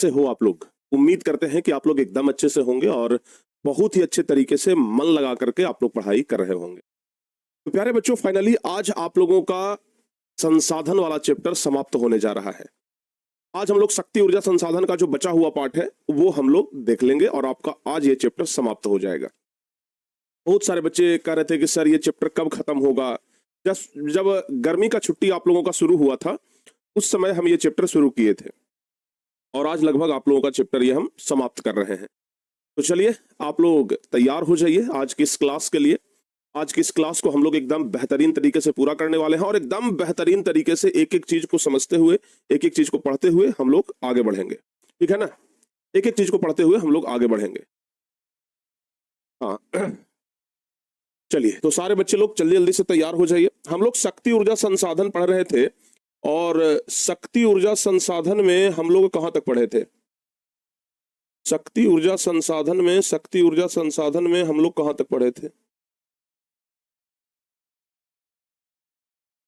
से हो आप लोग? उम्मीद करते हैं कि आप लोग एकदम अच्छे से होंगे और बहुत ही अच्छे तरीके से मन लगा करके आप लोग पढ़ाई कर रहे होंगे। तो प्यारे बच्चों, फाइनली आज आप लोगों का संसाधन वाला चैप्टर समाप्त होने जा रहा है। आज हम लोग शक्ति ऊर्जा संसाधन का जो बचा हुआ पार्ट है वो हम लोग देख लेंगे और आपका आज ये चैप्टर समाप्त हो जाएगा। बहुत सारे बच्चे कह रहे थे कि सर ये चैप्टर कब खत्म होगा। जब गर्मी का छुट्टी आप लोगों का शुरू हुआ था उस समय हम ये चैप्टर शुरू किए थे और आज लगभग आप लोगों का चैप्टर ये हम समाप्त कर रहे हैं। तो चलिए आप लोग तैयार हो जाइए आज की इस क्लास के लिए। आज की इस क्लास को हम लोग एकदम बेहतरीन तरीके से पूरा करने वाले हैं और एकदम बेहतरीन तरीके से एक एक चीज को समझते हुए, एक एक चीज को पढ़ते हुए हम लोग आगे बढ़ेंगे। ठीक है ना? एक एक चीज को पढ़ते हुए हम लोग आगे बढ़ेंगे। हाँ चलिए, तो सारे बच्चे लोग जल्दी जल्दी से तैयार हो जाइए। हम लोग शक्ति ऊर्जा संसाधन पढ़ रहे थे और शक्ति ऊर्जा संसाधन में हम लोग कहां तक पढ़े थे? शक्ति ऊर्जा संसाधन में हम लोग कहां तक पढ़े थे?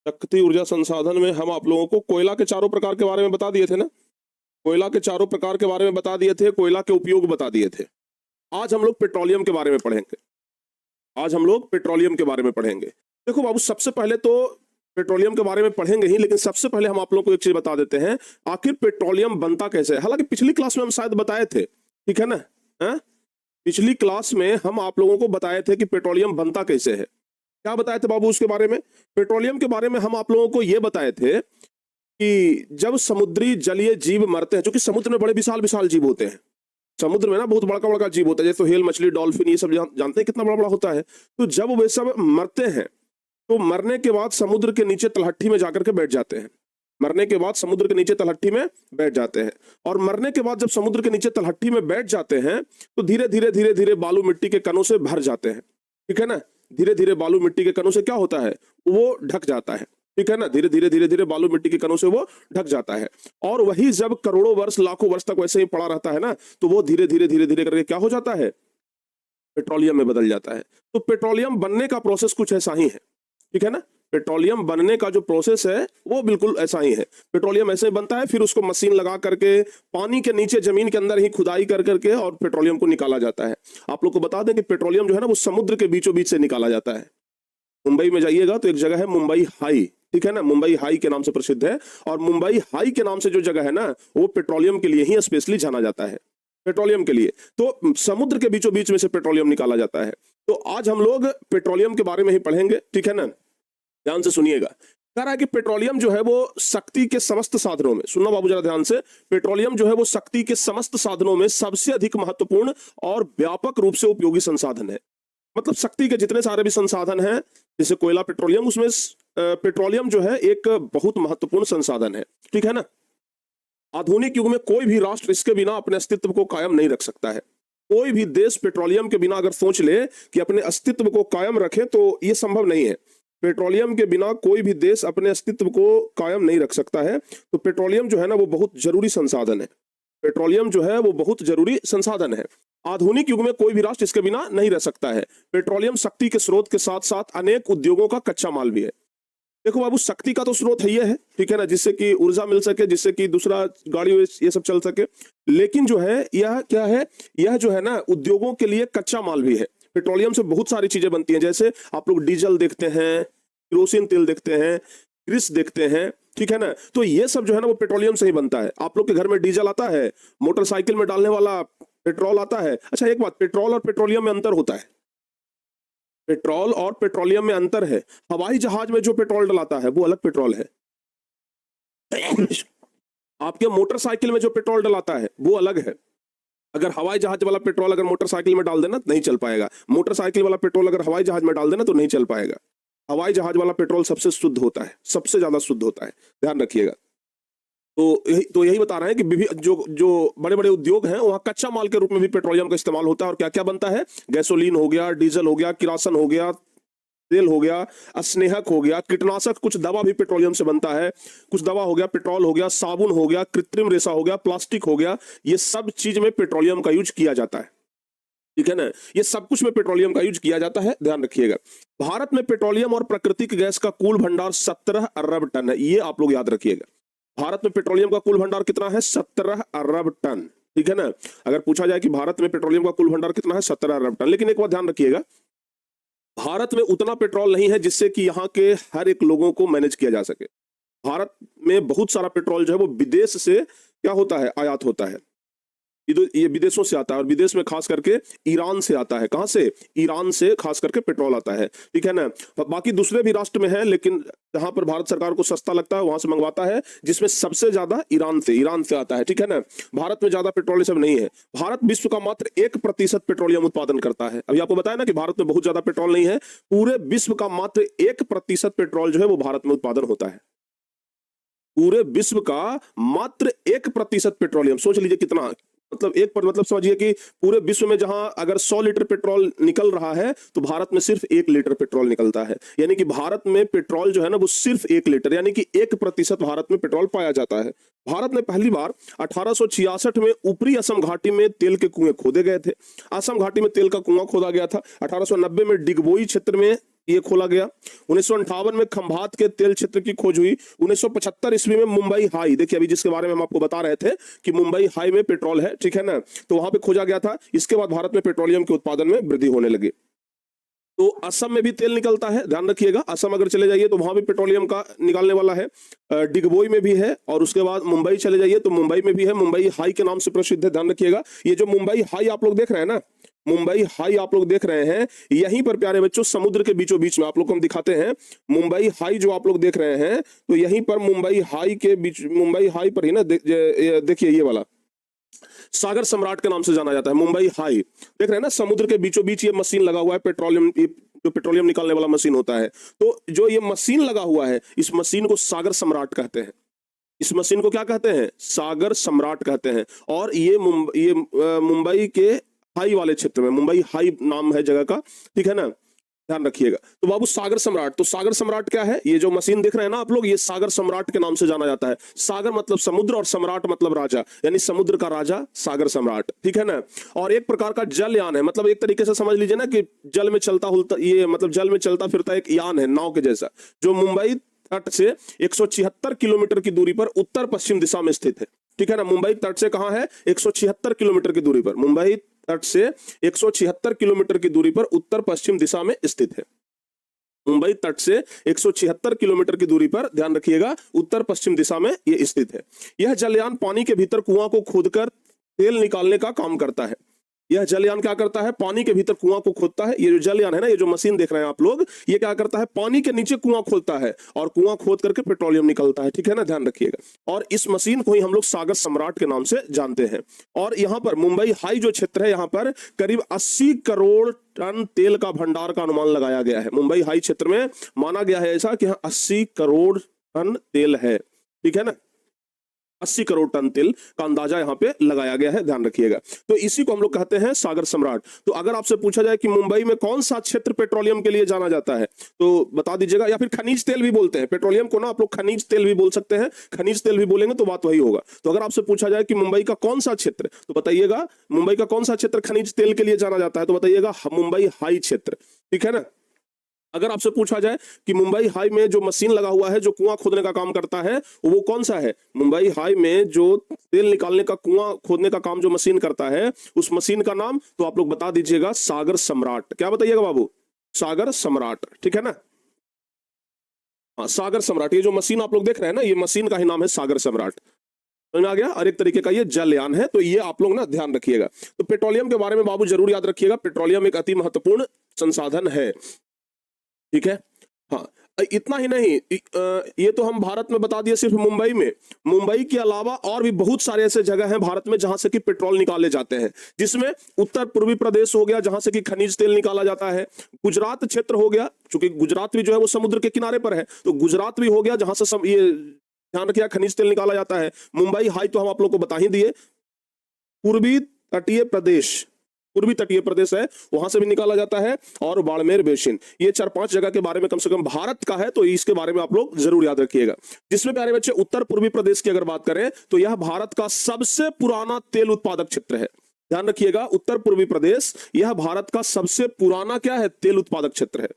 शक्ति ऊर्जा संसाधन में हम आप लोगों को कोयला के चारों प्रकार के बारे में बता दिए थे ना। कोयला के चारों प्रकार के बारे में बता दिए थे, कोयला के उपयोग बता दिए थे। आज हम लोग पेट्रोलियम के बारे में पढ़ेंगे। देखो बाबू, सबसे पहले तो पेट्रोलियम के बारे में पढ़ेंगे ही, लेकिन सबसे पहले हम आप लोगों को एक चीज बता देते हैं, आखिर पेट्रोलियम बनता कैसे है। हालांकि पिछली क्लास में हम शायद बताए थे, ठीक है ना? पिछली क्लास में हम आप लोगों को बताए थे कि पेट्रोलियम बनता कैसे है। क्या बताए थे बाबू उसके बारे में? पेट्रोलियम के बारे में हम आप लोगों को यह बताए थे कि जब समुद्री जलीय जीव मरते हैं, जो कि समुद्र में बड़े विशाल विशाल जीव होते हैं, समुद्र में ना बहुत बड़ा बड़ा जीव होता है, जैसे हेल मछली, डॉल्फिन, ये सब जानते हैं कितना बड़ा बड़ा होता है। तो जब वे सब मरते हैं तो मरने के बाद समुद्र के नीचे तलहट्टी में जाकर के बैठ जाते हैं। और मरने के बाद जब समुद्र के नीचे तलहट्टी में बैठ जाते हैं तो धीरे धीरे धीरे धीरे बालू मिट्टी के कणों से भर जाते हैं। ठीक है ना? धीरे धीरे बालू मिट्टी के कणों से क्या होता है? वो ढक जाता है। ठीक है ना? धीरे धीरे बालू मिट्टी के कणों से वो ढक जाता है और वही जब करोड़ों वर्ष, लाखों वर्ष तक वैसे ही पड़ा रहता है ना, तो वो धीरे धीरे करके क्या हो जाता है? पेट्रोलियम में बदल जाता है। तो पेट्रोलियम बनने का प्रोसेस कुछ ऐसा ही है। ठीक है ना? पेट्रोलियम बनने का जो प्रोसेस है वो बिल्कुल ऐसा ही है। पेट्रोलियम ऐसे ही बनता है, फिर उसको मशीन लगा करके पानी के नीचे जमीन के अंदर ही खुदाई कर करके और पेट्रोलियम को निकाला जाता है। आप लोग को बता दें कि पेट्रोलियम जो है ना वो समुद्र के बीचों बीच से निकाला जाता है। मुंबई में जाइएगा तो एक जगह है मुंबई हाई, ठीक है ना? मुंबई हाई के नाम से प्रसिद्ध है और मुंबई हाई के नाम से जो जगह है ना वो पेट्रोलियम के लिए ही स्पेशली जाना जाता है। पेट्रोलियम के लिए तो समुद्र के बीचों बीच में से पेट्रोलियम निकाला जाता है। तो आज हम लोग पेट्रोलियम के बारे में ही पढ़ेंगे। ठीक है ना? ध्यान से सुनिएगा। कह रहा है कि पेट्रोलियम जो है वो शक्ति के समस्त साधनों में, सुनना बाबू जरा ध्यान से, पेट्रोलियम जो है वो शक्ति के समस्त साधनों में सबसे अधिक महत्वपूर्ण और व्यापक रूप से उपयोगी संसाधन है। मतलब शक्ति के जितने सारे भी संसाधन हैं, जैसे कोयला, पेट्रोलियम, उसमें पेट्रोलियम जो है एक बहुत महत्वपूर्ण संसाधन है। ठीक है ना? आधुनिक युग में कोई भी राष्ट्र इसके बिना अपने अस्तित्व को कायम नहीं रख सकता है। कोई भी देश पेट्रोलियम के बिना अगर सोच ले कि अपने अस्तित्व को कायम रखे तो यह संभव नहीं है। पेट्रोलियम के बिना कोई भी देश अपने अस्तित्व को कायम नहीं रख सकता है। तो पेट्रोलियम जो है ना वो बहुत जरूरी संसाधन है। आधुनिक युग में कोई भी राष्ट्र इसके बिना नहीं रह सकता है। पेट्रोलियम शक्ति के स्रोत के साथ साथ अनेक उद्योगों का कच्चा माल भी है। देखो बाबू, शक्ति का तो स्रोत है, ठीक है ना, जिससे कि ऊर्जा मिल सके, जिससे कि दूसरा गाड़ी ये सब चल सके। लेकिन जो है यह क्या है? यह जो है ना उद्योगों के लिए कच्चा माल भी है। पेट्रोलियम से बहुत सारी चीजें बनती हैं, जैसे आप लोग डीजल देखते हैं, केरोसिन तेल देखते हैं, ग्रीस देखते हैं। ठीक है ना? तो ये सब जो है ना वो पेट्रोलियम से ही बनता है। आप लोग के घर में डीजल आता है, मोटरसाइकिल में डालने वाला पेट्रोल आता है। अच्छा एक बात, पेट्रोल और पेट्रोलियम में अंतर होता है। पेट्रोल और पेट्रोलियम में अंतर है। हवाई जहाज में जो पेट्रोल डलाता है वो अलग पेट्रोल है। आपके मोटरसाइकिल में जो पेट्रोल डलाता है वो अलग है। अगर हवाई जहाज वाला पेट्रोल अगर मोटरसाइकिल में डाल देना तो नहीं चल पाएगा। मोटरसाइकिल वाला पेट्रोल अगर हवाई जहाज में डाल देना तो नहीं चल पाएगा। हवाई जहाज वाला पेट्रोल सबसे शुद्ध होता है, सबसे ज्यादा शुद्ध होता है, ध्यान रखिएगा। तो यही बता रहे हैं कि जो बड़े बड़े उद्योग हैं वहां कच्चा माल के रूप में भी पेट्रोलियम का इस्तेमाल होता है। और क्या क्या बनता है? गैसोलीन हो गया, डीजल हो गया, किरासन हो गया, तेल हो गया, स्नेहक हो गया, कीटनाशक, कुछ दवा भी पेट्रोलियम से बनता है। कुछ दवा हो गया, पेट्रोल हो गया, साबुन हो गया, कृत्रिम रेशा हो गया, प्लास्टिक हो गया, ये सब चीज में पेट्रोलियम का यूज किया जाता है। ठीक है ना? ये सब कुछ में पेट्रोलियम का यूज किया जाता है, ध्यान रखिएगा। भारत में पेट्रोलियम और प्राकृतिक गैस का कुल भंडार 17 अरब टन है, ये आप लोग याद रखिएगा। भारत में पेट्रोलियम का कुल भंडार कितना है? 17 अरब टन। ठीक है ना। अगर पूछा जाए कि भारत में पेट्रोलियम का कुल भंडार कितना है? 17 अरब टन। लेकिन एक बात ध्यान रखिएगा, भारत में उतना पेट्रोल नहीं है जिससे कि यहाँ के हर एक लोगों को मैनेज किया जा सके। भारत में बहुत सारा पेट्रोल जो है वो विदेश से क्या होता है? आयात होता है। ये विदेशों से आता है, और विदेश में खास करके ईरान से आता है। कहां से? ईरान से खास करके पेट्रोल आता है। ठीक है ना। बाकी दूसरे भी राष्ट्र में है, लेकिन जहां पर भारत सरकार को सस्ता लगता है वहां से मंगवाता है, जिसमें सबसे ज्यादा ईरान से आता है। ठीक है ना। भारत में ज्यादा पेट्रोल सब नहीं है। भारत विश्व का मात्र 1% पेट्रोलियम उत्पादन करता है। अभी आपको बताया ना कि भारत में बहुत ज्यादा पेट्रोल नहीं है। पूरे विश्व का मात्र 1% पेट्रोल जो है वो भारत में उत्पादन होता है। पूरे विश्व का मात्र 1% पेट्रोलियम। सोच लीजिए कितना, मतलब मतलब समझिए कि पूरे विश्व में जहां अगर 100 लीटर पेट्रोल निकल रहा है तो भारत में सिर्फ 1 लीटर पेट्रोल निकलता है। यानी कि भारत में पेट्रोल जो है ना वो सिर्फ 1 लीटर, यानी कि 1% भारत में पेट्रोल पाया जाता है। भारत में पहली बार 1866 में ऊपरी असम घाटी में तेल के कुएं खोदे गए थे। असम घाटी में तेल का कुआं खोदा गया था। 1890 में डिगबोई क्षेत्र में ये खोला गया। 1958 में खंभात के तेल क्षेत्र की खोज हुई। 1975 ईस्वी में मुंबई हाई, देखिए अभी जिसके बारे में हम आपको बता रहे थे कि मुंबई हाई में पेट्रोल है, ठीक है ना, तो वहां पे खोजा गया था। इसके बाद भारत में पेट्रोलियम के उत्पादन में वृद्धि होने लगी। तो असम में भी तेल निकलता है, ध्यान रखिएगा। असम अगर चले जाइए तो वहां भी पेट्रोलियम का निकालने वाला है। डिगबोई में भी है, और उसके बाद मुंबई चले जाइए तो मुंबई में भी है। मुंबई हाई के नाम से प्रसिद्ध है, ध्यान रखिएगा। ये जो मुंबई हाई आप लोग देख रहे हैं ना, मुंबई हाई आप लोग देख रहे हैं, यहीं पर प्यारे बच्चों समुद्र के बीचों बीच में आप लोग को हम दिखाते हैं। मुंबई हाई जो आप लोग देख रहे हैं, तो यहीं पर मुंबई हाई के बीच, मुंबई हाई पर ही ना देखिए ये वाला सागर सम्राट के नाम से जाना जाता है। मुंबई हाई देख रहे हैं ना, समुद्र के बीचों बीच ये मशीन लगा हुआ है, पेट्रोलियम, जो पेट्रोलियम निकालने वाला मशीन होता है। तो जो ये मशीन लगा हुआ है, इस मशीन को सागर सम्राट कहते हैं। इस मशीन को क्या कहते हैं? सागर सम्राट कहते हैं। और ये मुंबई के हाई वाले क्षेत्र में, मुंबई हाई नाम है जगह का, ठीक है ना, ध्यान रखिएगा। तो बाबू सागर सम्राट, तो सागर सम्राट क्या है? ये जो मशीन देख रहे हैं ना आप लोग, ये सागर सम्राट के नाम से जाना जाता है। सागर मतलब समुद्र और सम्राट मतलब राजा, यानी समुद्र का राजा सागर सम्राट, ठीक है ना। और एक प्रकार का जलयान है, मतलब एक तरीके से समझ लीजिए ना कि जल में चलता हुलता, ये मतलब जल में चलता फिरता एक यान है, नाव के जैसा, जो मुंबई तट से 176 किलोमीटर की दूरी पर उत्तर पश्चिम दिशा में स्थित है। ठीक है ना। मुंबई तट से कहां है? 176 किलोमीटर की दूरी पर, मुंबई तट से 176 किलोमीटर की दूरी पर उत्तर पश्चिम दिशा में स्थित है। मुंबई तट से 176 किलोमीटर की दूरी पर, ध्यान रखिएगा, उत्तर पश्चिम दिशा में यह स्थित है। यह जलयान पानी के भीतर कुआं को खोदकर तेल निकालने का काम करता है। यह जलयान क्या करता है? पानी के भीतर कुआं को खोदता है। ये जो जलयान है ना, ये जो मशीन देख रहे हैं आप लोग, ये क्या करता है? पानी के नीचे कुआं खोदता है और कुआं खोद करके पेट्रोलियम निकलता है, ठीक है ना, ध्यान रखिएगा। और इस मशीन को ही हम लोग सागर सम्राट के नाम से जानते हैं। और यहाँ पर मुंबई हाई जो क्षेत्र है, यहाँ पर करीब 80 करोड़ टन तेल का भंडार का अनुमान लगाया गया है। मुंबई हाई क्षेत्र में माना गया है ऐसा कि यहाँ 80 करोड़ टन तेल है, ठीक है ना, 80 करोड़ टन तेल का अंदाजा यहां पे लगाया गया है, ध्यान रखिएगा। तो इसी को हम लोग कहते हैं सागर सम्राट। तो अगर आपसे पूछा जाए कि मुंबई में कौन सा क्षेत्र पेट्रोलियम के लिए जाना जाता है, तो बता दीजिएगा। या फिर खनिज तेल भी बोलते हैं, पेट्रोलियम को ना आप लोग खनिज तेल भी बोल सकते हैं। खनिज तेल भी बोलेंगे तो बात वही होगा। तो अगर आपसे पूछा जाए कि मुंबई का कौन सा क्षेत्र, तो बताइएगा मुंबई का कौन सा क्षेत्र खनिज तेल के लिए जाना जाता है, तो बताइएगा मुंबई हाई क्षेत्र, ठीक है ना। अगर आपसे पूछा जाए कि मुंबई हाई में जो मशीन लगा हुआ है, जो कुआं खोदने का काम करता है, वो कौन सा है? मुंबई हाई में जो तेल निकालने का, कुआं खोदने का काम जो मशीन करता है, उस मशीन का नाम तो आप लोग बता दीजिएगा सागर सम्राट। क्या बताइएगा बाबू? सागर सम्राट, ठीक है ना। हाँ, सागर सम्राट। ये जो मशीन आप लोग देख रहे हैं ना, ये मशीन का ही नाम है सागर सम्राट। समझ में आ गया? और एक तरीके का ये जलयान है। तो ये आप लोग ना ध्यान रखिएगा। तो पेट्रोलियम के बारे में बाबू जरूर याद रखिएगा, पेट्रोलियम एक अति महत्वपूर्ण संसाधन है, ठीक है। हाँ, इतना ही नहीं, ये तो हम भारत में बता दिए सिर्फ मुंबई में। मुंबई के अलावा और भी बहुत सारे ऐसे जगह हैं भारत में जहां से कि पेट्रोल निकाले जाते हैं, जिसमें उत्तर पूर्वी प्रदेश हो गया जहां से कि खनिज तेल निकाला जाता है। गुजरात क्षेत्र हो गया, क्योंकि गुजरात भी जो है वो समुद्र के किनारे पर है, तो गुजरात भी हो गया जहां से ये ध्यान रखिए खनिज तेल निकाला जाता है। मुंबई हाई तो हम आप लोग को बता ही दिए। पूर्वी तटीय प्रदेश, पूर्वी तटीय प्रदेश है, वहां से भी निकाला जाता है। और बाड़मेर बेसिन, ये 4-5 जगह के बारे में कम से कम भारत का है, तो इसके बारे में आप लोग जरूर याद रखिएगा। जिसमें प्यारे बच्चे उत्तर पूर्वी प्रदेश की अगर बात करें तो यह भारत का सबसे पुराना तेल उत्पादक क्षेत्र है। ध्यान रखिएगा, उत्तर पूर्वी प्रदेश यह भारत का सबसे पुराना क्या है? तेल उत्पादक क्षेत्र है।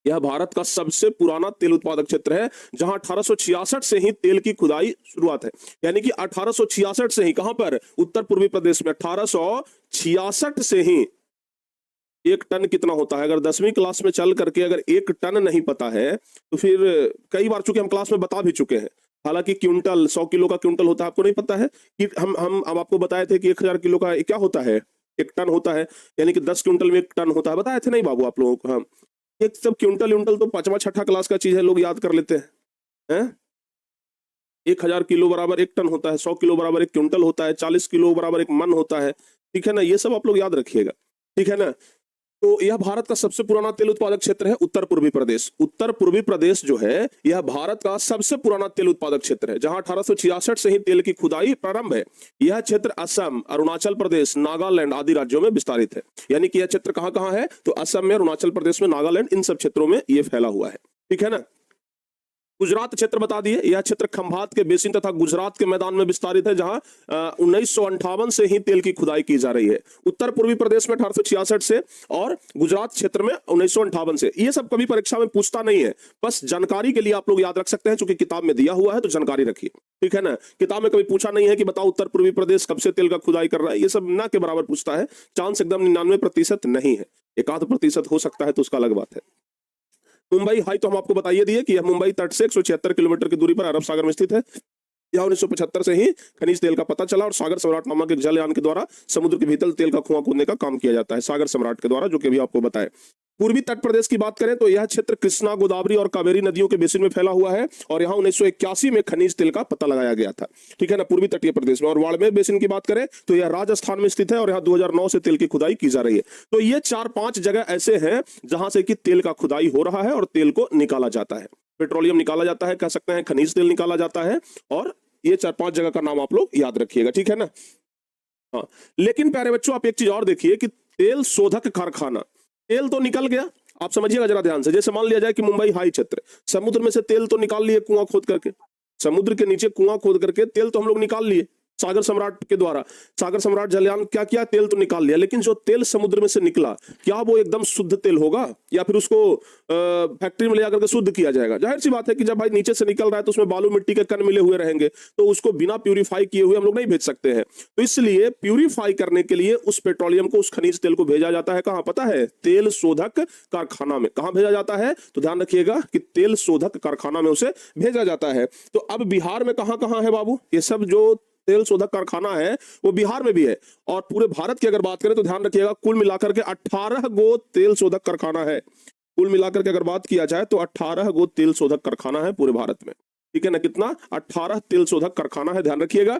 यह भारत का सबसे पुराना तेल उत्पादक क्षेत्र है, जहां 1866 से ही तेल की खुदाई शुरुआत है। यानी कि 1866 से ही, कहां पर? उत्तर पूर्वी प्रदेश में 1866 से ही। एक टन कितना होता है? अगर 10वीं क्लास में चल करके अगर एक टन नहीं पता है तो फिर कई बार, चूंकि हम क्लास में बता भी चुके हैं, हालांकि क्विंटल 100 किलो का क्विंटल होता है, आपको नहीं पता है कि हम आपको बताए थे कि 1000 किलो का क्या होता है? एक टन होता है, यानी कि 10 क्विंटल में एक टन होता है। बताए थे नहीं बाबू आप लोगों को? हाँ, एक सब क्विंटल उंटल तो 5वां 6ठा क्लास का चीज है, लोग याद कर लेते हैं। 1000 किलो बराबर एक टन होता है, 100 किलो बराबर एक क्विंटल होता है, 40 किलो बराबर एक मन होता है। ठीक है ना, ये सब आप लोग याद रखिएगा। ठीक है ना, तो यह भारत का सबसे पुराना तेल उत्पादक क्षेत्र है उत्तर पूर्वी प्रदेश। उत्तर पूर्वी प्रदेश जो है यह भारत का सबसे पुराना तेल उत्पादक क्षेत्र है, जहां 1866 से ही तेल की खुदाई प्रारंभ है। यह क्षेत्र असम, अरुणाचल प्रदेश, नागालैंड आदि राज्यों में विस्तारित है। यानी कि यह क्षेत्र कहां कहां है? तो असम में, अरुणाचल प्रदेश में, नागालैंड, इन सब क्षेत्रों में यह फैला हुआ है। ठीक है ना। गुजरात क्षेत्र बता दिए, यह क्षेत्र खंभात के बेसिन तथा गुजरात के मैदान में विस्तारित है, जहां 1958 से ही तेल की खुदाई की जा रही है। उत्तर पूर्वी प्रदेश में 1866 से और गुजरात क्षेत्र में 1958 से। ये सब कभी परीक्षा में पूछता नहीं है, बस जानकारी के लिए आप लोग याद रख सकते हैं, चूंकि किताब में दिया हुआ है तो जानकारी रखिए। ठीक है ना, किताब में कभी पूछा नहीं है कि बताओ उत्तर पूर्वी प्रदेश कब से तेल का खुदाई कर रहा है, ये सब ना के बराबर पूछता है। चांस एकदम 99% नहीं है, 1-8% हो सकता है तो उसका अलग बात है। मुंबई हाई तो हम आपको बताइए दिए कि यह मुंबई तट से 176 किलोमीटर की दूरी पर अरब सागर में स्थित है। यह 1975 से ही खनिज तेल का पता चला और सागर सम्राट नामक एक जलयान के द्वारा समुद्र के भीतर तेल का कुआं खोदने का काम किया जाता है, सागर सम्राट के द्वारा, जो कि अभी आपको बताए। पूर्वी तट प्रदेश की बात करें तो यह क्षेत्र कृष्णा, गोदावरी और कावेरी नदियों के बेसिन में फैला हुआ है और यहाँ 1981 में खनिज तेल का पता लगाया गया था। ठीक है ना, पूर्वी तटीय प्रदेश में। और बाड़मेर बेसिन की बात करें तो यह राजस्थान में स्थित है और यहाँ 2009 से तेल की खुदाई की जा रही है। तो ये 4-5 जगह ऐसे हैं जहां से कि तेल का खुदाई हो रहा है और तेल को निकाला जाता है। पेट्रोलियम निकाला जाता है, कह सकते हैं खनिज तेल निकाला जाता है, और ये 4-5 जगह का नाम आप लोग याद रखिएगा। ठीक है ना। हाँ, लेकिन प्यारे बच्चों आप एक चीज और देखिए कि तेल शोधक कारखाना, तेल तो निकल गया, आप समझिएगा जरा ध्यान से। जैसे मान लिया जाए कि मुंबई हाई क्षेत्र, समुद्र में से तेल तो निकाल लिए कुआं खोद करके, समुद्र के नीचे कुआं खोद करके तेल तो हम लोग निकाल लिए सागर सम्राट के द्वारा। सागर सम्राट जलयान क्या किया? तेल तो निकाल लिया, लेकिन जो तेल समुद्र में से निकला, क्या वो एकदम शुद्ध तेल होगा या फिर उसको फैक्ट्री में ले जाकर के शुद्ध किया जाएगा? जाहिर सी बात है कि जब भाई नीचे से निकल रहा है तो उसमें बालू मिट्टी के कण मिले हुए रहेंगे, तो उसको बिना प्यूरिफाई किए हुए हम लोग नहीं भेज सकते हैं। तो इसलिए प्यूरिफाई करने के लिए उस पेट्रोलियम को, उस खनिज तेल को भेजा जाता है कहां पता है? तेल शोधक कारखाना में। कहां भेजा जाता है? तो ध्यान रखिएगा कि तेल शोधक कारखाना में उसे भेजा जाता है। तो अब बिहार में कहां कहां है बाबू? ये सब जो तेल शोधक कारखाना है वो बिहार में भी है। और पूरे भारत की अगर बात करें तो ध्यान रखिएगा कुल मिलाकर के 18 गो तेल शोधक कारखाना है। कुल मिलाकर के अगर बात किया जाए तो 18 गो तेल शोधक कारखाना है पूरे भारत में। ठीक है ना, कितना? 18 तेल शोधक कारखाना है, ध्यान रखिएगा।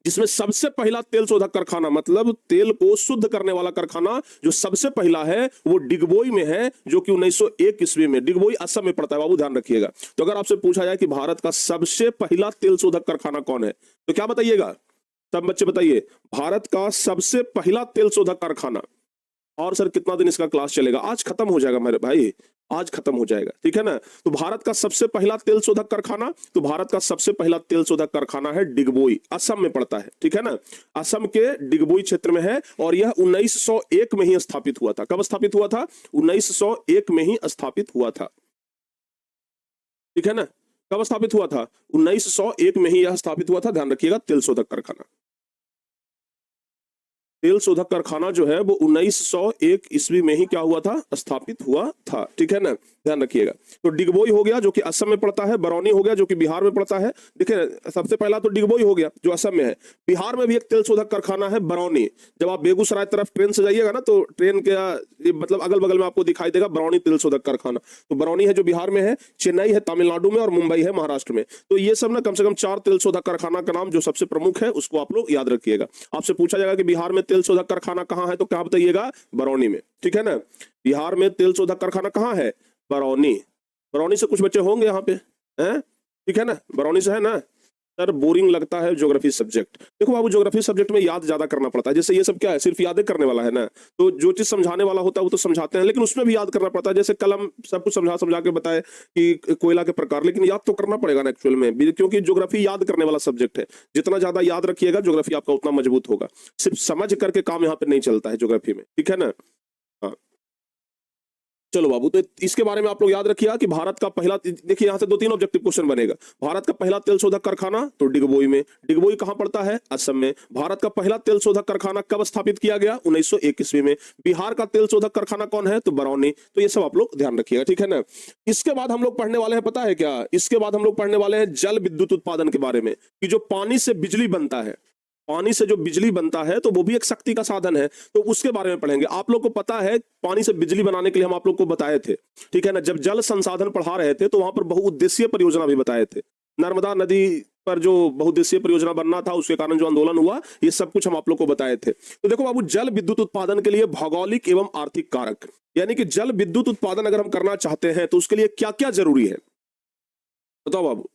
जिसमें सबसे पहला तेल शोधक कारखाना, मतलब तेल को शुद्ध करने वाला कारखाना जो सबसे पहला है वो डिगबोई में है, जो कि 1901 ईस्वी में। डिगबोई असम में पड़ता है बाबू, ध्यान रखिएगा। तो अगर आपसे पूछा जाए कि भारत का सबसे पहला तेल शोधक कारखाना कौन है, तो क्या बताइएगा? सब बच्चे बताइए, भारत का सबसे पहला तेल शोधक कारखाना। और सर कितना दिन इसका क्लास चलेगा? आज खत्म हो जाएगा मेरे भाई, आज खत्म हो जाएगा। ठीक है ना। तो भारत का सबसे पहला तेल शोधक कारखाना, तो भारत का सबसे पहला तेल शोधक कारखाना है डिगबोई, असम में पड़ता है। ठीक है ना, असम के डिगबोई क्षेत्र में है और यह 1901 में ही स्थापित हुआ था। कब स्थापित हुआ था? 1901 में ही स्थापित हुआ था। ठीक है ना, कब स्थापित हुआ था? 1901 में ही यह स्थापित हुआ था, ध्यान रखिएगा। तेल शोधक कारखाना, तेल शोधक कारखाना जो है वो 1901 ईस्वी में ही क्या हुआ था? स्थापित हुआ था। ठीक है ना, ध्यान रखिएगा। तो डिगबोई हो गया जो कि असम में पड़ता है, बरौनी हो गया जो कि बिहार में पड़ता है। देखिए सबसे पहला तो डिगबोई हो गया जो असम में है। बिहार में भी एक तेल शोधक कारखाना है बरौनी। जब आप बेगूसराय तरफ ट्रेन से जाइएगा ना तो ट्रेन के मतलब अगल बगल में आपको दिखाई देगा बरौनी तेल शोधक कारखाना। तो बरौनी है जो बिहार में है, चेन्नई है तमिलनाडु में और मुंबई है महाराष्ट्र में। तो ये सब ना कम से कम 4 तेल शोधक कारखाना का नाम जो सबसे प्रमुख है उसको आप लोग याद रखिएगा। आपसे पूछा जाएगा कि बिहार में तेल शोधक कारखाना कहां है, तो क्या बताइएगा? बरौनी में। ठीक है ना, बिहार में तेल शोधक कारखाना कहां है? बरौनी। बरौनी से कुछ बच्चे होंगे यहाँ पे हैं? ठीक है ना, बरौनी से है ना। सर बोरिंग लगता है ज्योग्राफी सब्जेक्ट। देखो बाबू, ज्योग्राफी सब्जेक्ट में याद ज्यादा करना पड़ता है। जैसे ये सब क्या है, सिर्फ यादें करने वाला है ना, तो जो चीज समझाने वाला होता है वो तो समझाते हैं, लेकिन उसमें भी याद करना पड़ता है। जैसे कलम सब कुछ समझा समझा के बताए कि कोयला के प्रकार, लेकिन याद तो करना पड़ेगा ना एक्चुअल में, क्योंकि ज्योग्राफी याद करने वाला सब्जेक्ट है। जितना ज्यादा याद रखिएगा ज्योग्राफी आपका उतना मजबूत होगा। सिर्फ समझ करके काम यहाँ पे नहीं चलता है ज्योग्राफी में। ठीक है ना। हाँ, चलो बाबू, तो इसके बारे में आप लोग याद रखिएगा कि भारत का पहला, देखिए यहाँ से 2-3 ऑब्जेक्टिव क्वेश्चन बनेगा। भारत का पहला तेल शोधक कारखाना तो डिगबोई में। डिगबोई कहाँ पड़ता है? असम में। भारत का पहला तेल शोधक कारखाना कब स्थापित किया गया? 1901 ईस्वी में। बिहार का तेल शोधक कारखाना कौन है? तो बरौनी। तो ये सब आप लोग ध्यान रखिएगा, ठीक है ना। इसके बाद हम लोग पढ़ने वाले हैं, पता है क्या? इसके बाद हम लोग पढ़ने वाले हैं जल विद्युत उत्पादन के बारे में, कि जो पानी से बिजली बनता है, पानी से जो बिजली बनता है तो वो भी एक शक्ति का साधन है, तो उसके बारे में पढ़ेंगे। आप लोग को पता है पानी से बिजली बनाने के लिए हम आप लोग को बताए थे, ठीक है ना। जब जल संसाधन पढ़ा रहे थे तो वहां पर बहुउद्देशीय परियोजना भी बताए थे। नर्मदा नदी पर जो बहुउद्देशीय परियोजना बनना था, उसके कारण जो आंदोलन हुआ, ये सब कुछ हम आप लोग को बताए थे। तो देखो बाबू, जल विद्युत उत्पादन के लिए भौगोलिक एवं आर्थिक कारक, यानी कि जल विद्युत उत्पादन अगर हम करना चाहते हैं तो उसके लिए क्या क्या जरूरी है, बताओ बाबू।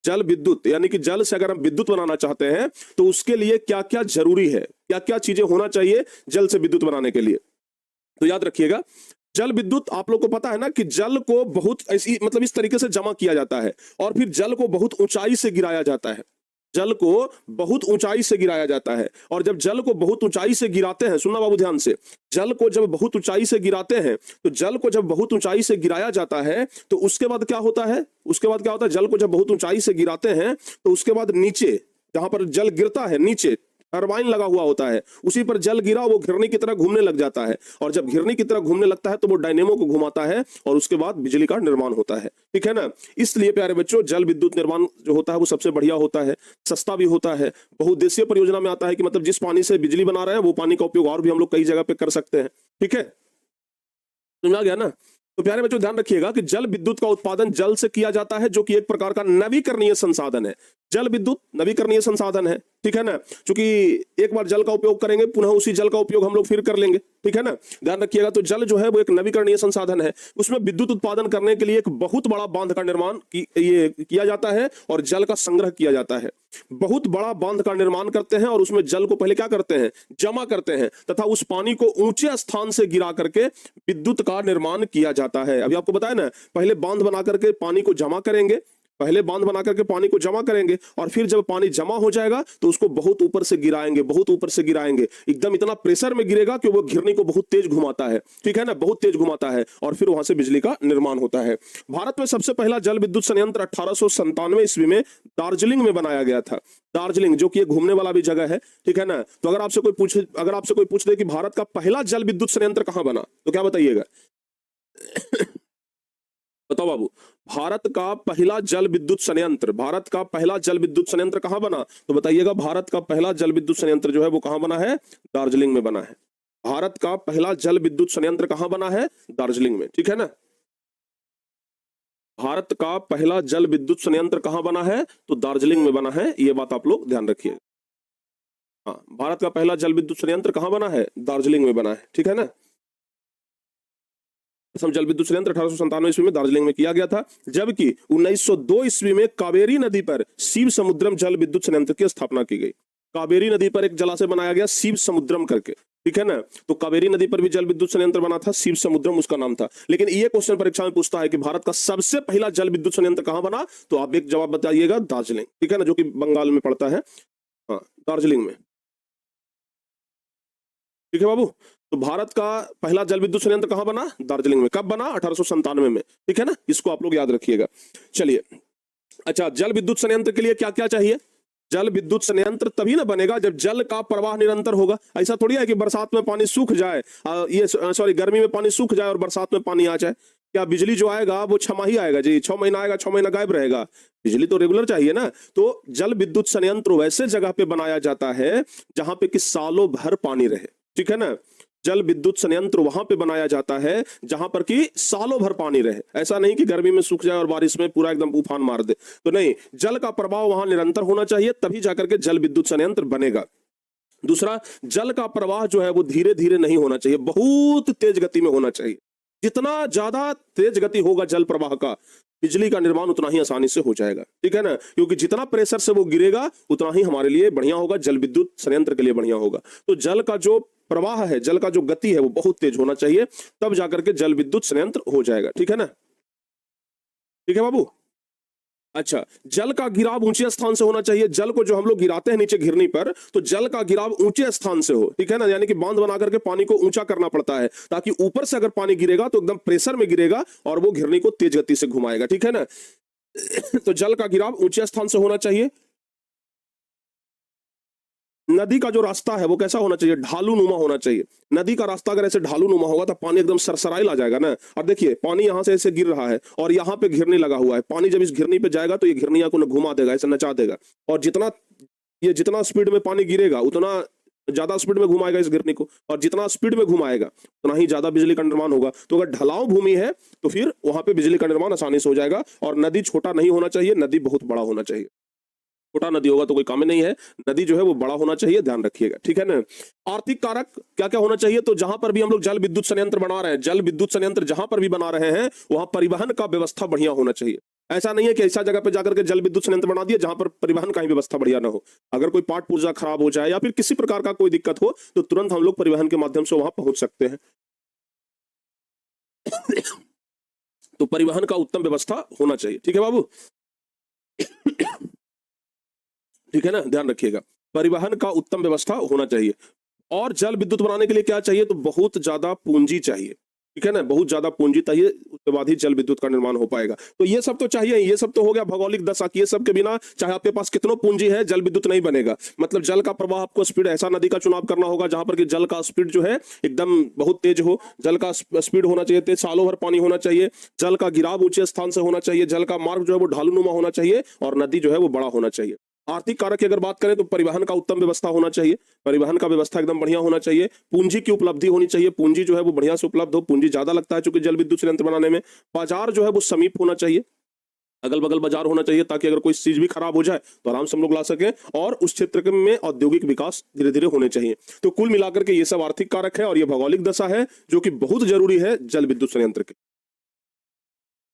जल विद्युत यानी कि जल से अगर हम विद्युत बनाना चाहते हैं तो उसके लिए क्या क्या जरूरी है, क्या क्या चीजें होना चाहिए जल से विद्युत बनाने के लिए। तो याद रखिएगा, जल विद्युत आप लोग को पता है ना कि जल को बहुत ऐसी, मतलब इस तरीके से जमा किया जाता है और फिर जल को बहुत ऊंचाई से गिराया जाता है। जल को बहुत ऊंचाई से गिराया जाता है, और जब जल को बहुत ऊंचाई से गिराते हैं, सुनना बाबू ध्यान से, जल को जब बहुत ऊंचाई से गिराते हैं, तो जल को जब बहुत ऊंचाई से गिराया जाता है तो उसके बाद क्या होता है? उसके बाद क्या होता है? जल को जब बहुत ऊंचाई से गिराते हैं तो उसके बाद नीचे, जहां पर जल गिरता है, नीचे टरबाइन लगा हुआ होता है, उसी पर जल गिरा, वो घिरनी की तरह घूमने लग जाता है, और जब घिरनी की तरह घूमने लगता है तो वो डायनेमो को घुमाता है और उसके बाद बिजली का निर्माण होता है, ठीक है ना। इसलिए प्यारे बच्चों, जल विद्युत निर्माण जो होता है वो सबसे बढ़िया होता है, सस्ता भी होता है। बहुउद्देशीय परियोजना में आता है कि मतलब जिस पानी से बिजली बना रहे हैं वो पानी का उपयोग और भी हम लोग कई जगह पे कर सकते हैं, ठीक है, समझा गया ना। तो प्यारे बच्चों ध्यान रखिएगा कि जल विद्युत का उत्पादन जल से किया जाता है, जो कि एक प्रकार का नवीकरणीय संसाधन है। जल विद्युत नवीकरणीय संसाधन है, ठीक है ना, क्योंकि एक बार जल का उपयोग करेंगे, पुनः उसी जल का उपयोग हम लोग फिर कर लेंगे, ठीक है ना, ध्यान रखिएगा। तो जल जो है वो एक नवीकरणीय संसाधन है। उसमें विद्युत उत्पादन करने के लिए एक बहुत बड़ा बांध का निर्माण ये किया जाता है और जल का संग्रह किया जाता है। बहुत बड़ा बांध का निर्माण करते हैं और उसमें जल को पहले क्या करते हैं? जमा करते हैं, तथा उस पानी को ऊंचे स्थान से गिरा करके विद्युत का निर्माण किया जाता है। अभी आपको बताया ना, पहले बांध बना करके पानी को जमा करेंगे, पहले बांध बना करके पानी को जमा करेंगे, और फिर जब पानी जमा हो जाएगा तो उसको बहुत ऊपर से गिराएंगे, बहुत ऊपर से गिराएंगे, एकदम इतना प्रेशर में गिरेगा कि वो घिरनी को बहुत तेज घुमाता है, ठीक है ना, बहुत तेज घुमाता है, और फिर वहां से बिजली का निर्माण होता है। भारत में सबसे पहला जल विद्युत संयंत्र 1897 ईस्वी में दार्जिलिंग में बनाया गया था। दार्जिलिंग जो कि एक घूमने वाला भी जगह है, ठीक है ना। तो अगर आपसे कोई पूछ दे कि भारत का पहला जल विद्युत संयंत्र कहां बना, तो क्या बताइएगा? बताओ बाबू, भारत का पहला जल विद्युत संयंत्र, भारत का पहला जल विद्युत संयंत्र कहां बना? तो बताइएगा, भारत का पहला जल विद्युत संयंत्र जो है वो कहां बना है? दार्जिलिंग में बना है। भारत का पहला जल विद्युत संयंत्र कहां बना है? दार्जिलिंग में, ठीक है ना। भारत का पहला जल विद्युत संयंत्र कहां बना है? तो दार्जिलिंग में बना है, ये बात आप लोग ध्यान रखिएगा। हाँ, भारत का पहला जल विद्युत संयंत्र कहां बना है? दार्जिलिंग में बना है, ठीक है ना। जल विद्युत संयंत्र 1897 ईस्वी में दार्जिलिंग में किया गया था, जबकि 1902 ईस्वी में कावेरी नदी पर शिव समुद्रम जल विद्युत संयंत्र की स्थापना की गई। कावेरी नदी पर एक जलाशय बनाया गया शिव समुद्रम करके, ठीक है ना। तो कावेरी नदी पर भी जल विद्युत संयंत्र बना था, शिव समुद्रम उसका नाम था। लेकिन ये क्वेश्चन परीक्षा में पूछता है कि भारत का सबसे पहला जल विद्युत संयंत्र कहां बना, तो आप एक जवाब बताइएगा, दार्जिलिंग, ठीक है ना, जो कि बंगाल में पड़ता है। हाँ, दार्जिलिंग में, ठीक है बाबू। तो भारत का पहला जल विद्युत संयंत्र कहां बना? दार्जिलिंग में। कब बना? 1897 में, ठीक है ना, इसको आप लोग याद रखिएगा। चलिए, अच्छा, जल विद्युत संयंत्र के लिए क्या क्या चाहिए? जल विद्युत संयंत्र तभी ना बनेगा जब जल का प्रवाह निरंतर होगा। ऐसा थोड़ी है कि बरसात में पानी सूख जाए, गर्मी में पानी सूख जाए और बरसात में पानी आ जाए। क्या बिजली जो आएगा वो 6 माह ही आएगा जी? 6 महीना आएगा, 6 महीना गायब रहेगा? बिजली तो रेगुलर चाहिए ना। तो जल विद्युत संयंत्र वैसे जगह पे बनाया जाता है जहां पे कि सालों भर पानी रहे, ठीक है ना। जल विद्युत संयंत्र वहां पे बनाया जाता है जहां पर कि सालों भर पानी रहे। ऐसा नहीं कि गर्मी में सूख जाए और बारिश में पूरा एकदम उफान मार दे, तो नहीं, जल का प्रवाह वहां निरंतर होना चाहिए, तभी जाकर के जल विद्युत संयंत्र बनेगा। दूसरा, जल का प्रवाह जो है वो धीरे धीरे नहीं होना चाहिए, बहुत तेज गति में होना चाहिए। जितना ज्यादा तेज गति होगा जल प्रवाह का, बिजली का निर्माण उतना ही आसानी से हो जाएगा, ठीक है ना, क्योंकि जितना प्रेशर से वो गिरेगा उतना ही हमारे लिए बढ़िया होगा, जल विद्युत संयंत्र के लिए बढ़िया होगा। तो जल का जो प्रवाह है, जल का जो गति है वो बहुत तेज होना चाहिए, तब जाकर के जल विद्युत संयंत्र हो जाएगा, ठीक है ना, ठीक है बाबू। अच्छा, जल का गिराव ऊंचे स्थान से होना चाहिए। जल को जो हम लोग गिराते हैं नीचे घिरनी पर, तो जल का गिराव ऊंचे स्थान से हो, ठीक है ना, यानी कि बांध बना करके पानी को ऊंचा करना पड़ता है, ताकि ऊपर से अगर पानी गिरेगा तो एकदम प्रेशर में गिरेगा और वो घिरनी को तेज गति से घुमाएगा, ठीक है ना। तो जल का गिराव ऊंचे स्थान से होना चाहिए। नदी का जो रास्ता है वो कैसा होना चाहिए, ढालू नुमा होना चाहिए। नदी का रास्ता अगर ऐसे ढालू नुमा होगा तो पानी एकदम सरसराई आ जाएगा ना। और देखिए पानी यहाँ से ऐसे गिर रहा है और यहाँ पे घिरनी लगा हुआ है, पानी जब इस घिरनी पे जाएगा तो ये घिरनिया को घुमा देगा, ऐसे नचा देगा, और जितना स्पीड में पानी गिरेगा उतना ज्यादा स्पीड में घुमाएगा इस घिरनी को, और जितना स्पीड में घुमाएगा उतना ही ज्यादा बिजली का निर्माण होगा। तो अगर ढलाव भूमि है तो फिर वहां पे बिजली का निर्माण आसानी से हो जाएगा। और नदी छोटा नहीं होना चाहिए, नदी बहुत बड़ा होना चाहिए। छोटा नदी होगा तो कोई काम नहीं है, नदी जो है वो बड़ा होना चाहिए, ध्यान रखिएगा, ठीक है ना। आर्थिक कारक क्या क्या होना चाहिए, तो जहां पर भी हम लोग जल विद्युत संयंत्र बना रहे हैं, जल विद्युत संयंत्र जहां पर भी बना रहे हैं वहां परिवहन का व्यवस्था बढ़िया होना चाहिए। ऐसा नहीं है कि ऐसा जगह पे जाकर के जल विद्युत संयंत्र बना दिया जहां पर परिवहन का ही व्यवस्था बढ़िया ना हो। अगर कोई पार्ट पुर्जा खराब हो जाए या फिर किसी प्रकार का कोई दिक्कत हो तो तुरंत हम लोग परिवहन के माध्यम से वहां पहुंच सकते हैं। तो परिवहन का उत्तम व्यवस्था होना चाहिए, ठीक है बाबू, ठीक है ना, ध्यान रखिएगा, परिवहन का उत्तम व्यवस्था होना चाहिए। और जल विद्युत बनाने के लिए क्या चाहिए, तो बहुत ज्यादा पूंजी चाहिए, ठीक है ना, बहुत ज्यादा पूंजी चाहिए, उसके बाद ही जल विद्युत का निर्माण हो पाएगा। तो ये सब तो चाहिए, ये सब तो हो गया भौगोलिक दशा की, ये सब के बिना चाहे आपके पास कितनो पूंजी है जल विद्युत नहीं बनेगा। मतलब जल का प्रवाह आपको स्पीड, ऐसा नदी का चुनाव करना होगा जहां पर कि जल का स्पीड जो है एकदम बहुत तेज हो, जल का स्पीड होना चाहिए तेज, सालों भर पानी होना चाहिए, जल का गिराव ऊंचे स्थान से होना चाहिए, जल का मार्ग जो है वो ढालूनुमा होना चाहिए, और नदी जो है वो बड़ा होना चाहिए। आर्थिक कारक की अगर बात करें तो परिवहन का उत्तम व्यवस्था होना चाहिए, परिवहन का व्यवस्था एकदम बढ़िया होना चाहिए। पूंजी की उपलब्धि होनी चाहिए, पूंजी जो है वो बढ़िया से उपलब्ध हो, पूंजी ज्यादा लगता है चूंकि जल विद्युत संयंत्र बनाने में। बाजार जो है वो समीप होना चाहिए, अगल बगल बाजार होना चाहिए, ताकि अगर कोई चीज भी खराब हो जाए तो आराम से हम लोग ला सकें, और उस क्षेत्र में औद्योगिक विकास धीरे धीरे होने चाहिए। तो कुल मिलाकर के ये सब आर्थिक कारक है और ये भौगोलिक दशा है जो कि बहुत जरूरी है जल विद्युत संयंत्र के,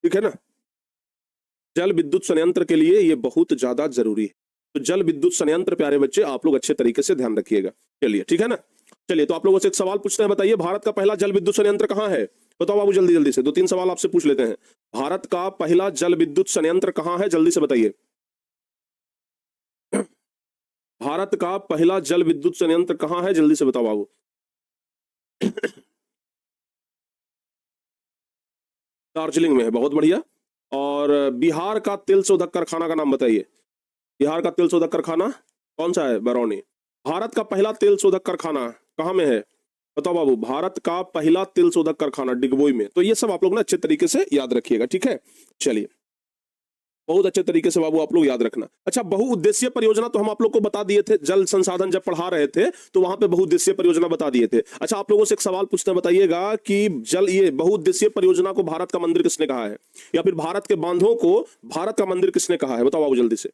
ठीक है ना, जल विद्युत संयंत्र के लिए ये बहुत ज्यादा जरूरी है। तो जल विद्युत संयंत्र प्यारे बच्चे आप लोग अच्छे तरीके से ध्यान रखिएगा, चलिए, ठीक है ना। चलिए तो आप लोगों से एक सवाल पूछते हैं, बताइए भारत का पहला जल विद्युत संयंत्र कहाँ है, बताओ बाबू, जल्दी जल्दी से 2-3 सवाल आपसे पूछ लेते हैं। भारत का पहला जल विद्युत संयंत्र कहाँ है, जल्दी से बताइए। भारत का पहला जल विद्युत संयंत्र कहाँ है, जल्दी से बताओ बाबू। दार्जिलिंग में है, बहुत बढ़िया। और बिहार का तेल शोधक कारखाना का नाम बताइए, बिहार का तेल शोधक कारखाना कौन सा है, बरौनी। भारत का पहला तेल शोधक कारखाना कहाँ में है, बताओ बाबू, भारत का पहला तेल शोधक कारखाना डिगबोई में। तो ये सब आप लोग ना अच्छे तरीके से याद रखिएगा, ठीक है, चलिए, बहुत अच्छे तरीके से बाबू आप लोग याद रखना। अच्छा, बहुउद्देशीय परियोजना तो हम आप लोग को बता दिए थे, जल संसाधन जब पढ़ा रहे थे तो वहां पे बहुउद्देशीय परियोजना बता दिए थे। अच्छा, आप लोगों से एक सवाल पूछते हैं, बताइएगा कि ये बहुउद्देशीय परियोजना को भारत का मंदिर किसने कहा है, या फिर भारत के बांधों को भारत का मंदिर किसने कहा है, बताओ बाबू जल्दी से।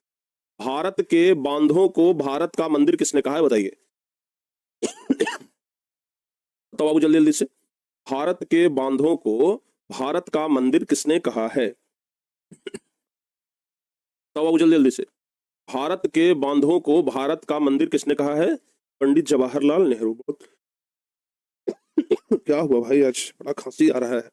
भारत के बांधों को भारत का मंदिर किसने कहा है, बताइए। बताओ बाबू जल्दी जल्दी से, भारत के बांधों को भारत का मंदिर किसने कहा है, बताओ बाबू जल्दी जल्दी से, भारत के बांधों को भारत का मंदिर किसने कहा है, पंडित जवाहरलाल नेहरू। क्या हुआ भाई, आज बड़ा खांसी आ रहा है।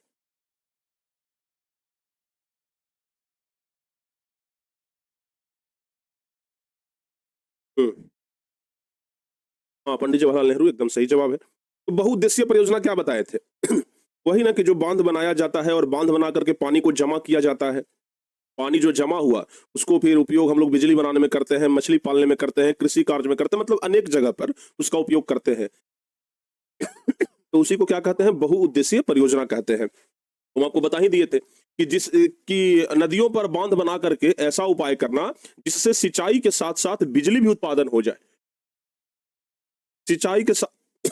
हाँ, पंडित जवाहरलाल नेहरू एकदम सही जवाब है। तो बहुउद्देशीय परियोजना क्या बताए थे, वही ना कि जो बांध बनाया जाता है और बांध बना करके पानी को जमा किया जाता है, पानी जो जमा हुआ उसको फिर उपयोग हम लोग बिजली बनाने में करते हैं, मछली पालने में करते हैं, कृषि कार्य में करते हैं, मतलब अनेक जगह पर उसका उपयोग करते हैं। तो उसी को क्या कहते हैं, बहुउद्देशीय परियोजना कहते हैं। हम आपको बता ही दिए थे कि नदियों पर बांध बना करके ऐसा उपाय करना जिससे सिंचाई के साथ साथ बिजली भी उत्पादन हो जाए, सिंचाई के साथ।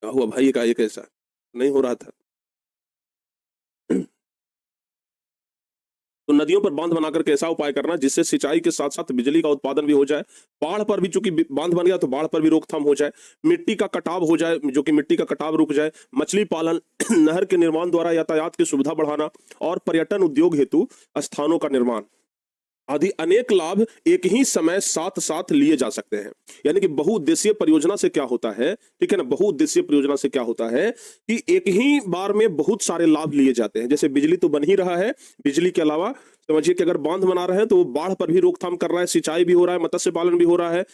क्या हुआ भाई, का एक ऐसा नहीं हो रहा था। तो नदियों पर बांध बनाकर के ऐसा उपाय करना जिससे सिंचाई के साथ साथ बिजली का उत्पादन भी हो जाए, बाढ़ पर भी, चूंकि बांध बन गया तो बाढ़ पर भी रोकथाम हो जाए, मिट्टी का कटाव हो जाए, जो कि मिट्टी का कटाव रुक जाए, मछली पालन, नहर के निर्माण द्वारा यातायात की सुविधा बढ़ाना, और पर्यटन उद्योग हेतु स्थानों का निर्माण। आदि अनेक लाभ एक ही समय साथ साथ लिए जा सकते हैं। यानी कि बहुउद्देशीय परियोजना से क्या होता है, ठीक है ना, बहुउद्देशीय परियोजना से क्या होता है कि एक ही बार में बहुत सारे लाभ लिए जाते हैं। जैसे बिजली तो बन ही रहा है, बिजली के अलावा समझिए कि अगर बांध बना रहे हैं तो वो बाढ़ पर भी रोकथाम कर रहा है, सिंचाई भी हो रहा है, मत्स्य पालन भी हो रहा है,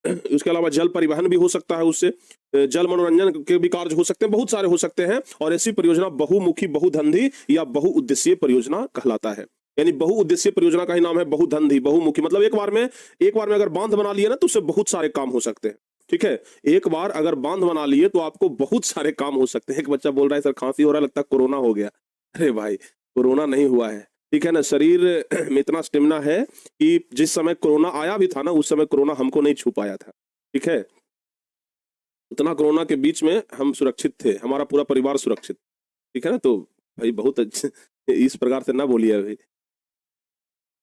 उसके अलावा जल परिवहन भी हो सकता है उससे, जल मनोरंजन के भी कार्य हो सकते हैं, बहुत सारे हो सकते हैं। और ऐसी परियोजना बहुमुखी, बहुधंधी या बहुउद्देशीय परियोजना कहलाता है। यानी बहुउद्देशीय परियोजना का ही नाम है बहुधंधी, बहुमुखी। मतलब एक बार में अगर बांध बना लिया ना तो उससे बहुत सारे काम हो सकते हैं। ठीक है, एक बार अगर बांध बना लिए तो आपको बहुत सारे काम हो सकते हैं। एक बच्चा बोल रहा है सर खांसी हो रहा है, लगता है कोरोना हो गया। अरे भाई, कोरोना नहीं हुआ है, ठीक है ना। शरीर में इतना स्टेमिना है कि जिस समय कोरोना आया भी था ना, उस समय कोरोना हमको नहीं छू पाया था। ठीक है, उतना कोरोना के बीच में हम सुरक्षित थे, हमारा पूरा परिवार सुरक्षित। ठीक है ना, तो भाई बहुत अच्छे इस प्रकार से ना बोलिए अभी,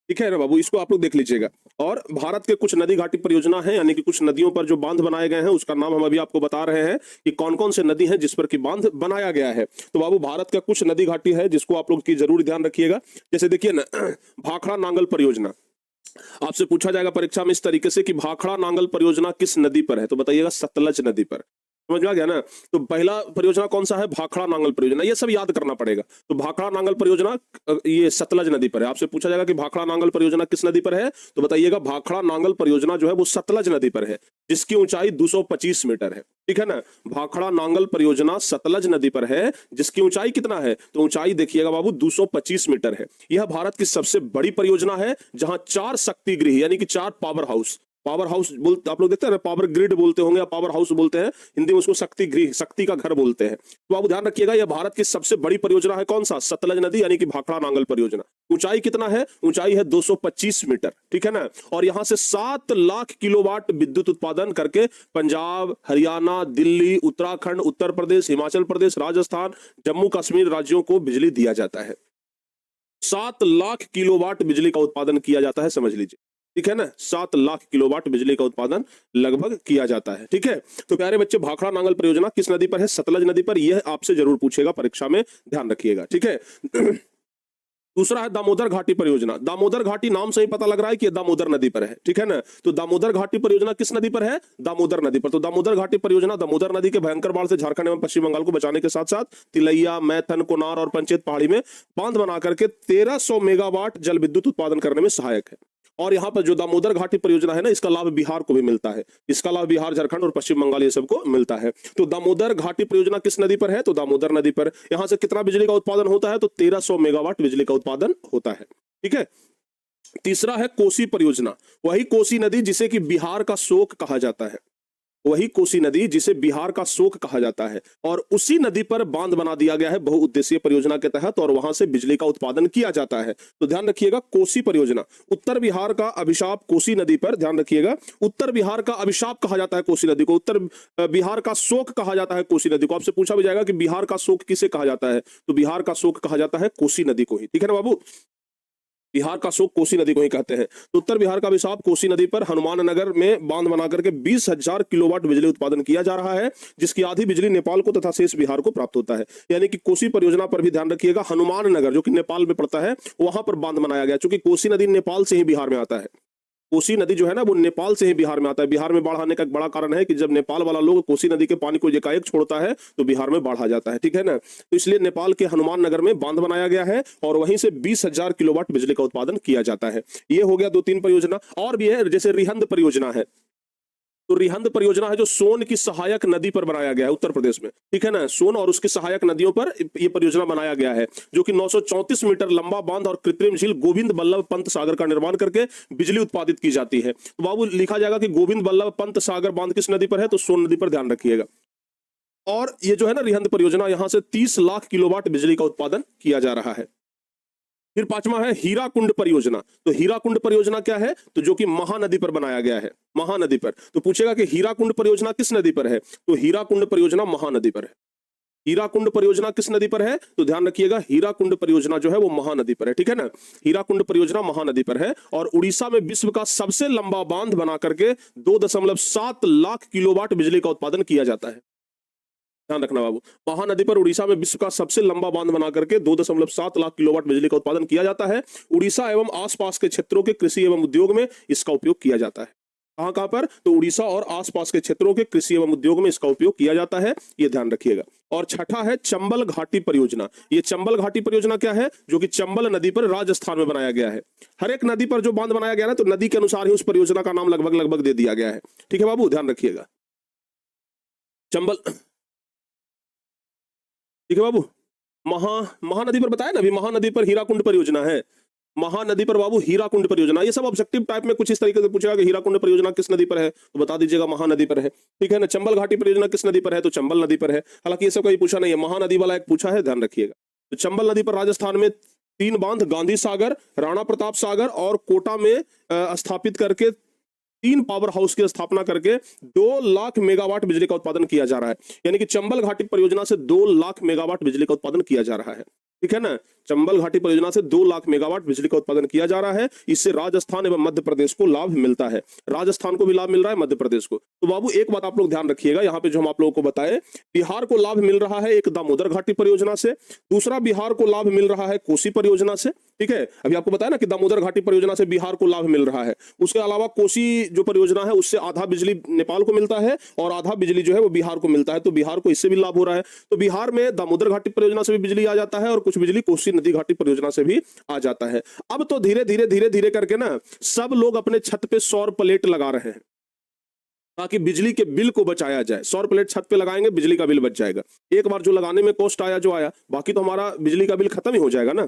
ठीक है ना बाबू, इसको आप लोग देख लीजिएगा। और भारत के कुछ नदी घाटी परियोजना है, यानी कि कुछ नदियों पर जो बांध बनाए गए हैं उसका नाम हम अभी आपको बता रहे हैं कि कौन कौन से नदी हैं जिस पर कि बांध बनाया गया है। तो बाबू भारत का कुछ नदी घाटी है जिसको आप लोग की जरूर ध्यान रखिएगा। जैसे देखिए ना, भाखड़ा नांगल परियोजना, आपसे पूछा जाएगा परीक्षा में इस तरीके से कि भाखड़ा नांगल परियोजना किस नदी पर है, तो बताइएगा सतलज नदी पर। समझ में आ गया ना। तो पहला परियोजना कौन सा है, भाखड़ा नांगल परियोजना, ये सब याद करना पड़ेगा। तो भाखड़ा नांगल परियोजना ये सतलज नदी पर है। आपसे पूछा जाएगा कि भाखड़ा नांगल परियोजना किस नदी पर है, तो बताइएगा भाखड़ा नांगल परियोजना जो है वो सतलज नदी पर है, जिसकी ऊंचाई 225 मीटर है। ठीक है ना, भाखड़ा नांगल परियोजना सतलज नदी पर है, जिसकी ऊंचाई कितना है, तो ऊंचाई देखिएगा बाबू 225 मीटर है। यह भारत की सबसे बड़ी परियोजना है जहां 4 शक्ति गृह यानी कि 4 पावर हाउस बोलते आप लोग देखते हैं ना, पावर ग्रिड बोलते होंगे या पावर हाउस बोलते हैं, हिंदी में उसको शक्ति गृह, शक्ति का घर बोलते हैं। तो आप ध्यान रखिएगा, यह भारत की सबसे बड़ी परियोजना है। कौन सा, सतलज नदी यानी कि भाखड़ा नांगल परियोजना। ऊंचाई कितना है, ऊंचाई है 225 मीटर। ठीक है ना, और यहां से 7 लाख किलोवाट विद्युत उत्पादन करके पंजाब, हरियाणा, दिल्ली, उत्तराखंड, उत्तर प्रदेश, हिमाचल प्रदेश, राजस्थान, जम्मू कश्मीर राज्यों को बिजली दिया जाता है। 7 लाख किलोवाट बिजली का उत्पादन किया जाता है, समझ लीजिए। ठीक है ना, 7 लाख किलोवाट बिजली का उत्पादन लगभग किया जाता है। ठीक है, तो प्यारे बच्चे, भाखड़ा नांगल परियोजना किस नदी पर है, सतलज नदी पर। यह आपसे जरूर पूछेगा परीक्षा में, ध्यान रखिएगा। ठीक है, दूसरा है दामोदर घाटी परियोजना। दामोदर घाटी नाम से ही पता लग रहा है कि दामोदर नदी पर है। ठीक है ना, तो दामोदर घाटी परियोजना किस नदी पर है, दामोदर नदी पर। तो दामोदर घाटी परियोजना दामोदर नदी के भयंकर बाढ़ से झारखंड एवं पश्चिम बंगाल को बचाने के साथ साथ तिलैया, मैथन, कोनार और पंचेत पहाड़ी में बांध बना करके 1300 मेगावाट जल विद्युत उत्पादन करने में सहायक है। और यहाँ पर जो दामोदर घाटी परियोजना है ना, इसका लाभ बिहार को भी मिलता है। इसका लाभ बिहार, झारखंड और पश्चिम बंगाल ये सबको मिलता है। तो दामोदर घाटी परियोजना किस नदी पर है, तो दामोदर नदी पर। यहां से कितना बिजली का उत्पादन होता है, तो 1300 मेगावाट बिजली का उत्पादन होता है। ठीक है, तीसरा है कोसी परियोजना। वही कोसी नदी जिसे कि बिहार का शोक कहा जाता है, वही कोसी नदी जिसे बिहार का शोक कहा जाता है, और उसी नदी पर बांध बना दिया गया है बहुउद्देशीय परियोजना के तहत, और वहां से बिजली का उत्पादन किया जाता है। तो ध्यान रखिएगा, कोसी परियोजना, उत्तर बिहार का अभिशाप कोसी नदी पर। ध्यान रखिएगा, उत्तर बिहार का अभिशाप कहा जाता है कोसी नदी को, उत्तर बिहार का शोक कहा जाता है कोसी नदी को। आपसे पूछा भी जाएगा कि बिहार का शोक किसे कहा जाता है, तो बिहार का शोक कहा जाता है कोसी नदी को ही। ठीक है ना बाबू, बिहार का शोक कोसी नदी को ही कहते हैं। तो उत्तर बिहार का अभिशाप कोसी नदी पर हनुमान नगर में बांध बनाकर के 20,000 किलोवाट बिजली उत्पादन किया जा रहा है, जिसकी आधी बिजली नेपाल को तथा शेष बिहार को प्राप्त होता है। यानी कि कोसी परियोजना पर भी ध्यान रखिएगा, हनुमान नगर जो कि नेपाल में पड़ता है, वहां पर बांध बनाया गया, क्योंकि कोसी नदी नेपाल से ही बिहार में आता है। कोसी नदी जो है ना, वो नेपाल से ही बिहार में आता है। बिहार में बाढ़ आने का एक बड़ा कारण है कि जब नेपाल वाला लोग कोसी नदी के पानी को एकाएक छोड़ता है तो बिहार में बाढ़ आ जाता है। ठीक है ना, तो इसलिए नेपाल के हनुमान नगर में बांध बनाया गया है, और वहीं से 20,000 किलोवाट बिजली का उत्पादन किया जाता है। ये हो गया 2-3 परियोजना। और भी है, जैसे रिहंद परियोजना है। तो रिहंद परियोजना है जो सोन की सहायक नदी पर बनाया गया है उत्तर प्रदेश में। ठीक है ना, सोन और उसकी सहायक नदियों पर यह परियोजना बनाया गया है, जो कि 934 मीटर लंबा बांध और कृत्रिम झील गोविंद बल्लभ पंत सागर का निर्माण करके बिजली उत्पादित की जाती है। तो बाबू लिखा जाएगा कि गोविंद बल्लभ पंत सागर बांध किस नदी पर है, तो सोन नदी पर, ध्यान रखिएगा। और ये जो है ना रिहंद परियोजना, यहां से 30 लाख किलोवाट बिजली का उत्पादन किया जा रहा है। फिर पांचवा है हीराकुंड परियोजना। तो हीराकुंड परियोजना क्या है, तो जो कि महानदी पर बनाया गया है, महानदी पर। तो पूछेगा कि हीराकुंड परियोजना किस नदी पर है, तो हीराकुंड परियोजना महानदी पर है। हीराकुंड परियोजना किस नदी पर है, तो ध्यान रखिएगा, हीराकुंड परियोजना जो है वो महानदी पर है। ठीक है ना, हीराकुंड परियोजना महानदी पर है। और उड़ीसा में विश्व का सबसे लंबा बांध बना करके 2.7 लाख किलोवाट बिजली का उत्पादन किया जाता है। ध्यान रखना बाबू। महानदी पर उड़ीसा में विश्व का सबसे लंबा बांध बना करके 2.7 लाख किलोवाट बिजली का उत्पादन किया जाता है। उड़ीसा एवं आसपास के क्षेत्रों के कृषि एवं उद्योग में इसका उपयोग किया जाता है। कहां कहां पर? तो उड़ीसा और आसपास के क्षेत्रों के कृषि एवं उद्योग में इसका उपयोग किया जाता है, ये ध्यान रखिएगा। और छठा है चंबल घाटी परियोजना। ये चंबल घाटी परियोजना क्या है? जो कि चंबल नदी पर राजस्थान में बनाया गया है। हर एक नदी पर जो बांध बनाया गया है तो नदी के अनुसार ही उस परियोजना का नाम लगभग लगभग दे दिया गया है। ठीक है बाबू, ध्यान रखिएगा। चंबल, ठीक है बाबू। महानदी पर बताया ना अभी, महानदी पर हीराकुंड परियोजना है। महानदी पर बाबू हीराकुंड परियोजना। ये सब ऑब्जेक्टिव टाइप में कुछ इस तरीके से पूछेगा कि हीराकुंड परियोजना किस नदी पर है, तो बता दीजिएगा महानदी पर है। ठीक है ना। चंबल घाटी परियोजना किस नदी पर है, तो चंबल नदी पर है। हालांकि ये सब कहीं पूछा नहीं है, महानदी वाला एक पूछा है, ध्यान रखिएगा। तो चंबल नदी पर राजस्थान में 3 बांध गांधी सागर, राणा प्रताप सागर और कोटा में स्थापित करके 3 पावर हाउस की स्थापना करके 2 लाख मेगावाट बिजली का उत्पादन किया जा रहा है। यानी कि चंबल घाटी परियोजना से 2 लाख मेगावाट बिजली का उत्पादन किया जा रहा है। ठीक है ना। चंबल घाटी परियोजना से 2 लाख मेगावाट बिजली का उत्पादन किया जा रहा है। इससे राजस्थान एवं मध्य प्रदेश को लाभ मिलता है। राजस्थान को भी लाभ मिल रहा है, मध्य प्रदेश को। तो बाबू एक बात आप लोग ध्यान रखिएगा, यहाँ पे जो हम आप लोगों को बताए, बिहार को लाभ मिल रहा है एक दामोदर घाटी परियोजना से, दूसरा बिहार को लाभ मिल रहा है कोसी परियोजना से। ठीक है, अभी आपको बताया ना कि दामोदर घाटी परियोजना से बिहार को लाभ मिल रहा है। उसके अलावा कोसी जो परियोजना है उससे आधा बिजली नेपाल को मिलता है और आधा बिजली जो है वो बिहार को मिलता है। तो बिहार को इससे भी लाभ हो रहा है। तो बिहार में दामोदर घाटी परियोजना से भी बिजली आ जाता है और कुछ बिजली कोसी नदी घाटी परियोजना से भी आ जाता है। अब तो धीरे धीरे करके ना सब लोग अपने छत पे सौर प्लेट लगा रहे हैं ताकि बिजली के बिल को बचाया जाए। सौर प्लेट छत पे लगाएंगे, बिजली का बिल बच जाएगा। एक बार जो लगाने में कॉस्ट आया जो आया, बाकी तो हमारा बिजली का बिल खत्म ही हो जाएगा ना।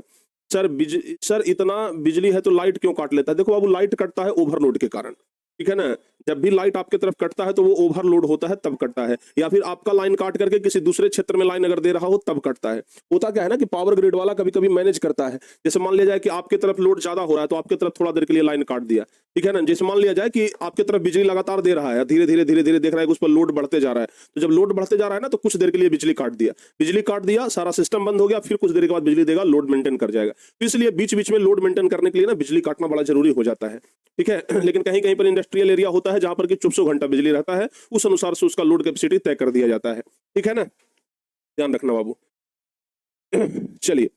सर इतना बिजली है तो लाइट क्यों काट लेता है? देखो बाबू, लाइट कटता है ओवरलोड के कारण। ठीक है ना। जब भी लाइट आपके तरफ कटता है तो वो ओवरलोड होता है तब कटता है, या फिर आपका लाइन काट करके किसी दूसरे क्षेत्र में लाइन अगर दे रहा हो तब कटता है। होता क्या है ना कि पावर ग्रिड वाला कभी कभी मैनेज करता है। जैसे मान लिया जाए कि आपके तरफ लोड ज्यादा हो रहा है तो आपके तरफ थोड़ा देर के लिए लाइन काट दिया। ठीक है ना। जैसे मान लिया जाए कि आपके तरफ बिजली लगातार दे रहा है, धीरे धीरे देख रहा है कि उस पर लोड बढ़ते जा रहा है, तो जब लोड बढ़ते जा रहा है ना तो कुछ देर के लिए बिजली काट दिया, सारा सिस्टम बंद हो गया, फिर कुछ देर के बाद बिजली देगा, लोड मेंटेन कर जाएगा। तो इसलिए बीच बीच में लोड मेंटेन करने के लिए ना बिजली काटना बड़ा जरूरी हो जाता है। ठीक है। लेकिन कहीं कहीं पर इंडस्ट्रियल एरिया होता है जहां पर कि 24 घंटा बिजली रहता है, उस अनुसार से उसका लोड कैपेसिटी तय कर दिया जाता है। ठीक है ना, ध्यान रखना बाबू। चलिए,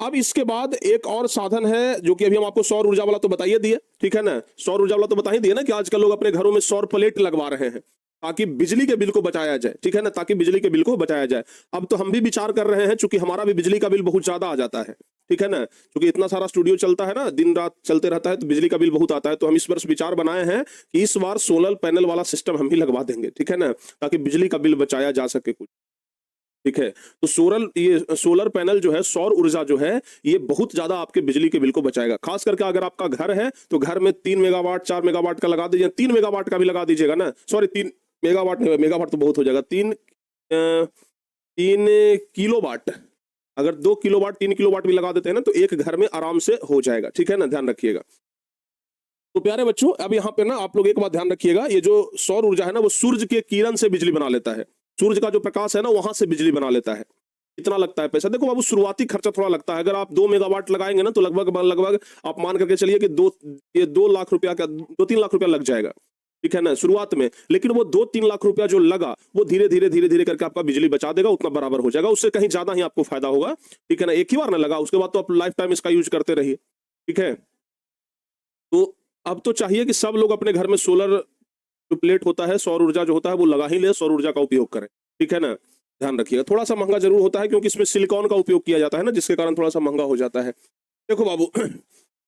अब इसके बाद एक और साधन है जो कि अभी हम आपको सौर ऊर्जा वाला तो बताइए दिए। ठीक है ना। सौर ऊर्जा वाला तो बता ही दिए ना कि आजकल लोग अपने घरों में सौर प्लेट लगवा रहे हैं ताकि बिजली के बिल को बचाया जाए। ठीक है ना, ताकि बिजली के बिल को बचाया जाए। अब तो हम भी विचार कर रहे हैं, चूंकि हमारा भी बिजली का बिल बहुत ज्यादा आ जाता है। ठीक है ना, क्योंकि इतना सारा स्टूडियो चलता है ना, दिन रात चलते रहता है, तो बिजली का बिल बहुत आता है। तो हम इस वर्ष विचार बनाए हैं कि इस बार सोलर पैनल वाला सिस्टम हम ही लगवा देंगे। ठीक है ना, ताकि बिजली का बिल बचाया जा सके कुछ। ठीक है। तो सोलर पैनल जो है, सौर ऊर्जा जो है, ये बहुत ज्यादा आपके बिजली के बिल को बचाएगा। खास करके अगर आपका घर है तो घर में 3 मेगावाट 4 मेगावाट का लगा दीजिए, 3 मेगावाट का भी लगा दीजिएगा ना। सॉरी, 3 मेगावाट तो बहुत हो जाएगा। 3 किलोवाट, अगर 2 किलोवाट 3 किलोवाट भी लगा देते हैं ना तो एक घर में आराम से हो जाएगा। ठीक है ना, ध्यान रखिएगा। तो प्यारे बच्चों, अब यहाँ पे ना आप लोग एक बात ध्यान रखिएगा, ये जो सौर ऊर्जा है ना वो सूर्य के किरण से बिजली बना लेता है। सूर्य का जो प्रकाश है ना वहां से बिजली बना लेता है। कितना लगता है पैसा? देखो बाबू, शुरुआती खर्चा थोड़ा लगता है। अगर आप 2 मेगावाट लगाएंगे ना तो लगभग आप मान करके चलिए कि 2 लाख रुपया का 2-3 लाख रुपया लग जाएगा। ठीक है ना, शुरुआत में। लेकिन वो 2-3 लाख रुपया जो लगा वो धीरे धीरे करके आपका बिजली बचा देगा, उतना बराबर हो जाएगा, उससे कहीं ज्यादा ही आपको फायदा होगा। ठीक है ना, एक ही बार ना लगा, उसके बाद तो आप लाइफ टाइम इसका यूज करते रहिए। ठीक है। तो अब तो चाहिए कि सब लोग अपने घर में सोलर जो प्लेट होता है, सौर ऊर्जा जो होता है वो लगा ही ले, सौर ऊर्जा का उपयोग करें। ठीक है ना, ध्यान रखिएगा। थोड़ा सा महंगा जरूर होता है क्योंकि इसमें सिलिकॉन का उपयोग किया जाता है ना, जिसके कारण थोड़ा सा महंगा हो जाता है। देखो बाबू,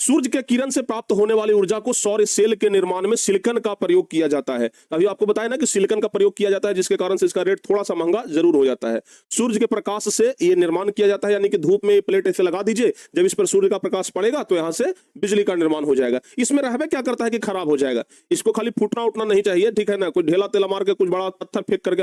सूर्य के किरण से प्राप्त होने वाली ऊर्जा को सौर सेल के निर्माण में सिलिकॉन का प्रयोग किया जाता है। अभी आपको बताया ना कि सिलिकॉन का प्रयोग किया जाता है, जिसके कारण से इसका रेट थोड़ा सा महंगा जरूर हो जाता है। सूर्य के प्रकाश से ये निर्माण किया जाता है, यानी कि धूप में प्लेट ऐसे लगा दीजिए, जब इस पर सूर्य का प्रकाश पड़ेगा तो यहाँ से बिजली का निर्माण हो जाएगा। इसमें रहबे क्या करता है कि खराब हो जाएगा, इसको खाली फूटना उठना नहीं चाहिए। ठीक है ना, कोई ढेला तेला मार के कुछ बड़ा पत्थर फेंक करके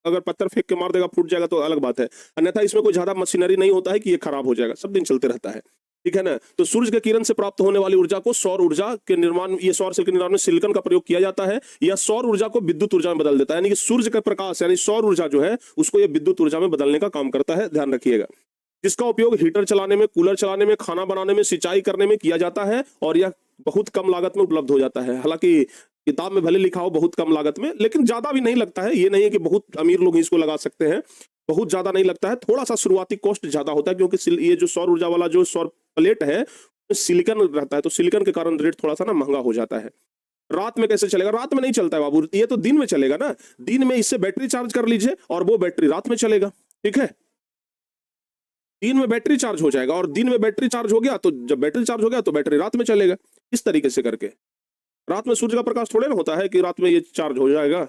अगर पत्थर फेंक के मार देगा फूट जाएगा तो अलग बात है, अन्यथा इसमें कोई ज्यादा मशीनरी नहीं होता है कि ये खराब हो जाएगा, सब दिन चलते रहता है। ठीक है ना। तो सूर्य के किरण से प्राप्त होने वाली ऊर्जा को सौर ऊर्जा के निर्माण, ये सौर सेल के निर्माण में सिलिकॉन का प्रयोग किया जाता है। यह सौर ऊर्जा को विद्युत ऊर्जा में बदल देता है, यानी कि सूर्य का प्रकाश यानी सौर ऊर्जा जो है उसको ये विद्युत ऊर्जा में बदलने का काम करता है। ध्यान रखिएगा। जिसका उपयोग हीटर चलाने में, कूलर चलाने में, खाना बनाने में, सिंचाई करने में किया जाता है और यह बहुत कम लागत में उपलब्ध हो जाता है। हालांकि किताब में भले लिखा हो बहुत कम लागत में, लेकिन ज्यादा भी नहीं लगता है। ये नहीं है कि बहुत अमीर लोग ही इसको लगा सकते हैं, बहुत ज्यादा नहीं लगता है। थोड़ा सा शुरुआती कॉस्ट ज्यादा होता है, क्योंकि ये जो सौर ऊर्जा वाला जो सौर प्लेट है सिलिकॉन रहता है, तो सिलिकॉन के कारण रेट थोड़ा सा ना महंगा हो जाता है। रात में कैसे चलेगा? रात में नहीं चलता है बाबू, ये तो दिन में चलेगा ना। दिन में इससे बैटरी चार्ज कर लीजिए और वो बैटरी रात में चलेगा, ठीक है। दिन में बैटरी चार्ज हो जाएगा और दिन में बैटरी चार्ज हो गया तो जब बैटरी चार्ज हो गया तो बैटरी रात में चलेगा। इस तरीके से करके रात में सूर्य का प्रकाश थोड़े ना होता है कि रात में ये चार्ज हो जाएगा,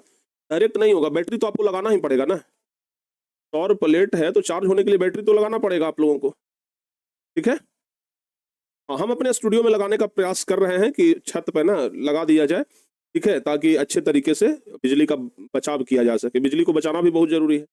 डायरेक्ट नहीं होगा। बैटरी तो आपको लगाना ही पड़ेगा ना, सौर प्लेट है तो चार्ज होने के लिए बैटरी तो लगाना पड़ेगा आप लोगों को, ठीक है। हाँ, हम अपने स्टूडियो में लगाने का प्रयास कर रहे हैं कि छत पे ना लगा दिया जाए, ठीक है, ताकि अच्छे तरीके से बिजली का बचाव किया जा सके। बिजली को बचाना भी बहुत जरूरी है,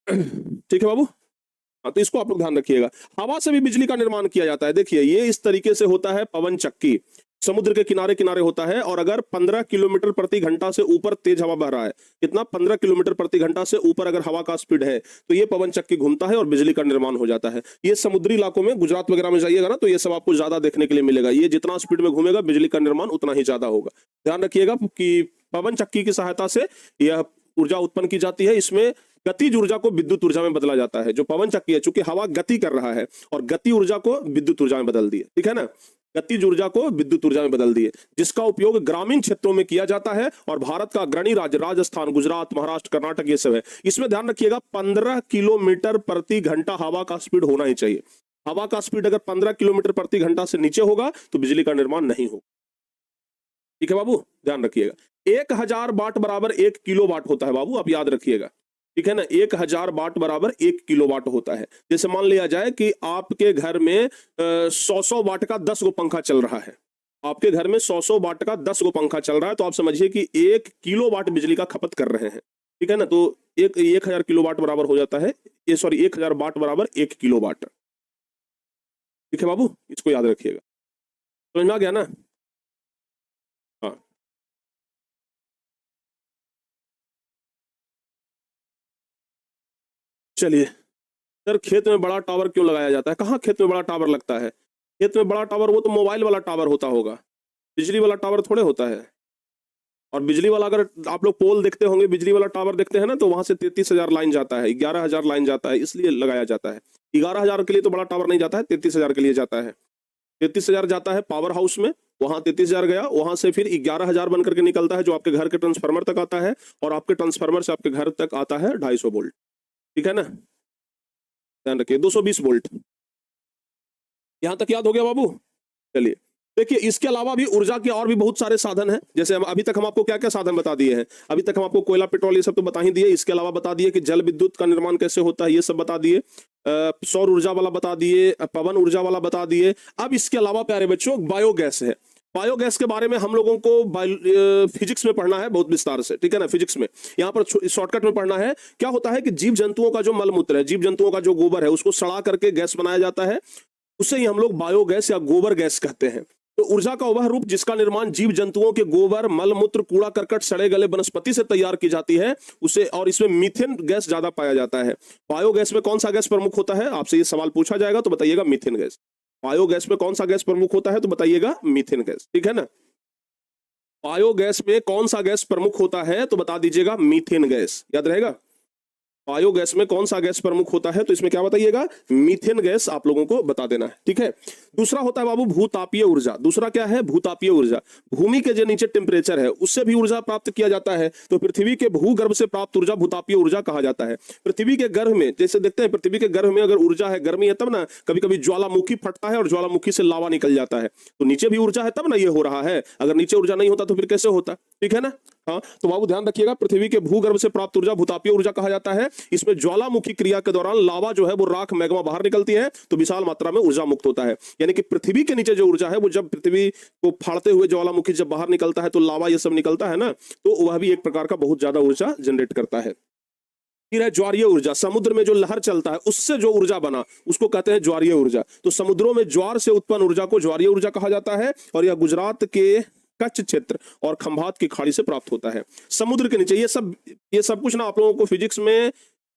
ठीक है बाबू। हाँ, तो इसको आप लोग ध्यान रखिएगा। हवा से भी बिजली का निर्माण किया जाता है। देखिए ये इस तरीके से होता है पवन चक्की, समुद्र के किनारे किनारे होता है। और अगर 15 किलोमीटर प्रति घंटा से ऊपर तेज हवा बह रहा है, कितना 15 किलोमीटर प्रति घंटा से ऊपर अगर हवा का स्पीड है, तो ये पवन चक्की घूमता है और बिजली का निर्माण हो जाता है। ये समुद्री इलाकों में, गुजरात वगैरह में जाइएगा ना, तो ये सब आपको ज्यादा देखने के लिए मिलेगा। ये जितना स्पीड में घूमेगा बिजली का निर्माण उतना ही ज्यादा होगा। ध्यान रखिएगा कि पवन चक्की की सहायता से यह ऊर्जा उत्पन्न की जाती है। इसमें गतिज ऊर्जा को विद्युत ऊर्जा में बदला जाता है। जो पवन चक्की है, चूंकि हवा गति कर रहा है और गति ऊर्जा को विद्युत ऊर्जा में बदल दिए, ठीक है ना, गतिज ऊर्जा को विद्युत ऊर्जा में बदल दिए, जिसका उपयोग ग्रामीण क्षेत्रों में किया जाता है। और भारत का अग्रणी राज्य राजस्थान, गुजरात, महाराष्ट्र, कर्नाटक ये सब है। इसमें ध्यान रखिएगा 15 किलोमीटर प्रति घंटा हवा का स्पीड होना ही चाहिए। हवा का स्पीड अगर 15 किलोमीटर प्रति घंटा से नीचे होगा तो बिजली का निर्माण नहीं होगा, ठीक है बाबू, ध्यान रखिएगा। 1000 वाट बराबर 1 किलो वाट होता है बाबू, आप याद रखिएगा, ठीक है ना। 1000 वाट बराबर 1 किलो वाट होता है। जैसे मान लिया जाए कि आपके घर में 100 वाट का 10 गो पंखा चल रहा है, आपके घर में 100 वाट का 10 गो पंखा चल रहा है, तो आप समझिए कि 1 किलो वाट बिजली का खपत कर रहे हैं, ठीक है ना। तो 1000 किलो वाट बराबर हो जाता है, ये सॉरी 1000 वाट बराबर 1 किलो वाट, ठीक है बाबू, इसको याद रखिएगा। समझ में आ गया ना? हाँ, चलिए। सर खेत में बड़ा टावर क्यों लगाया जाता है? कहाँ खेत में बड़ा टावर लगता है? खेत में बड़ा टावर वो तो मोबाइल वाला टावर होता होगा, बिजली वाला टावर थोड़े होता है। और बिजली वाला, अगर आप लोग पोल देखते होंगे, बिजली वाला टावर देखते हैं ना, तो वहां से 33,000 लाइन जाता है, 11,000 लाइन जाता है, इसलिए लगाया जाता है। 11,000 के लिए तो बड़ा टावर नहीं जाता है, 33,000 के लिए जाता है। 33,000 जाता है पावर हाउस में, वहां 33,000 गया, वहां से फिर 11,000 बन करके निकलता है, जो आपके घर के ट्रांसफार्मर तक आता है, और आपके ट्रांसफार्मर से आपके घर तक आता है 250 वोल्ट, ठीक है ना, ध्यान रखिए 220 वोल्ट। यहां तक याद हो गया बाबू? चलिए देखिए, इसके अलावा भी ऊर्जा के और भी बहुत सारे साधन हैं। जैसे अभी तक हम आपको क्या क्या साधन बता दिए हैं। अभी तक हम आपको कोयला, पेट्रोल ये सब तो बता ही दिए। इसके अलावा बता दिए कि जल विद्युत का निर्माण कैसे होता है, ये सब बता दिए। सौर ऊर्जा वाला बता दिए, पवन ऊर्जा वाला बता दिए। अब इसके अलावा प्यारे बच्चों बायोगैस है। बायोगैस के बारे में हम लोगों को फिजिक्स में पढ़ना है बहुत विस्तार से, ठीक है ना। फिजिक्स में यहाँ पर शॉर्टकट में पढ़ना है। क्या होता है कि जीव जंतुओं का जो मलमूत्र है, जीव जंतुओं का जो गोबर है, उसको सड़ा करके गैस बनाया जाता है, उसे ही हम लोग बायोगैस या गोबर गैस कहते हैं। तो ऊर्जा का वह रूप जिसका निर्माण जीव जंतुओं के गोबर, मलमूत्र, कूड़ा करकट, सड़े गले वनस्पति से तैयार की जाती है, उसे, और इसमें मीथेन गैस ज्यादा पाया जाता है। बायोगैस में कौन सा गैस प्रमुख होता है? आपसे ये सवाल पूछा जाएगा तो बताइएगा मीथेन गैस। बायोगैस में कौन सा गैस प्रमुख होता है? तो बताइएगा मीथेन गैस, ठीक है ना। बायोगैस में कौन सा गैस प्रमुख होता है? तो बता दीजिएगा मीथेन गैस, याद रहेगा। बायोगैस में कौन सा गैस प्रमुख होता है? तो इसमें क्या बताइएगा? मीथेन गैस आप लोगों को बता देना है, ठीक है। दूसरा होता है बाबू भूतापीय ऊर्जा। दूसरा क्या है? भूतापीय ऊर्जा। भूमि के जो नीचे टेम्परेचर है उससे भी ऊर्जा प्राप्त किया जाता है। तो पृथ्वी के भूगर्भ से प्राप्त ऊर्जा भूतापीय ऊर्जा कहा जाता है। पृथ्वी के गर्भ में, जैसे देखते हैं पृथ्वी के गर्भ में अगर ऊर्जा है, गर्मी है, तब ना कभी कभी ज्वालामुखी फटता है और ज्वालामुखी से लावा निकल जाता है, तो नीचे भी ऊर्जा है तब ना ये हो रहा है। अगर नीचे ऊर्जा नहीं होता तो फिर कैसे होता, ठीक है ना। हाँ, तो बाबू ध्यान रखिएगा, पृथ्वी के भूगर्भ से प्राप्त ऊर्जा भूतापीय ऊर्जा कहा जाता है। इसमें ज्वालामुखी क्रिया के दौरान लावा जो है वो राख, मैग्मा बाहर निकलती है, तो विशाल मात्रा में ऊर्जा मुक्त होता है। यानी कि पृथ्वी के नीचे जो ऊर्जा है वो जब पृथ्वी को फाड़ते हुए ज्वालामुखी जब बाहर निकलता है तो लावा ये सब निकलता है ना, तो वह भी एक प्रकार का बहुत ज्यादा ऊर्जा जनरेट करता है। फिर है ज्वारीय ऊर्जा। समुद्र में जो लहर चलता है उससे जो ऊर्जा बना उसको कहते हैं ज्वारीय ऊर्जा। तो समुद्रों में ज्वार से उत्पन्न ऊर्जा को ज्वारीय ऊर्जा कहा जाता है, और यह गुजरात के कच्छ क्षेत्र और खंभात की खाड़ी से प्राप्त होता है। समुद्र के नीचे ये सब कुछ ना आप लोगों को फिजिक्स में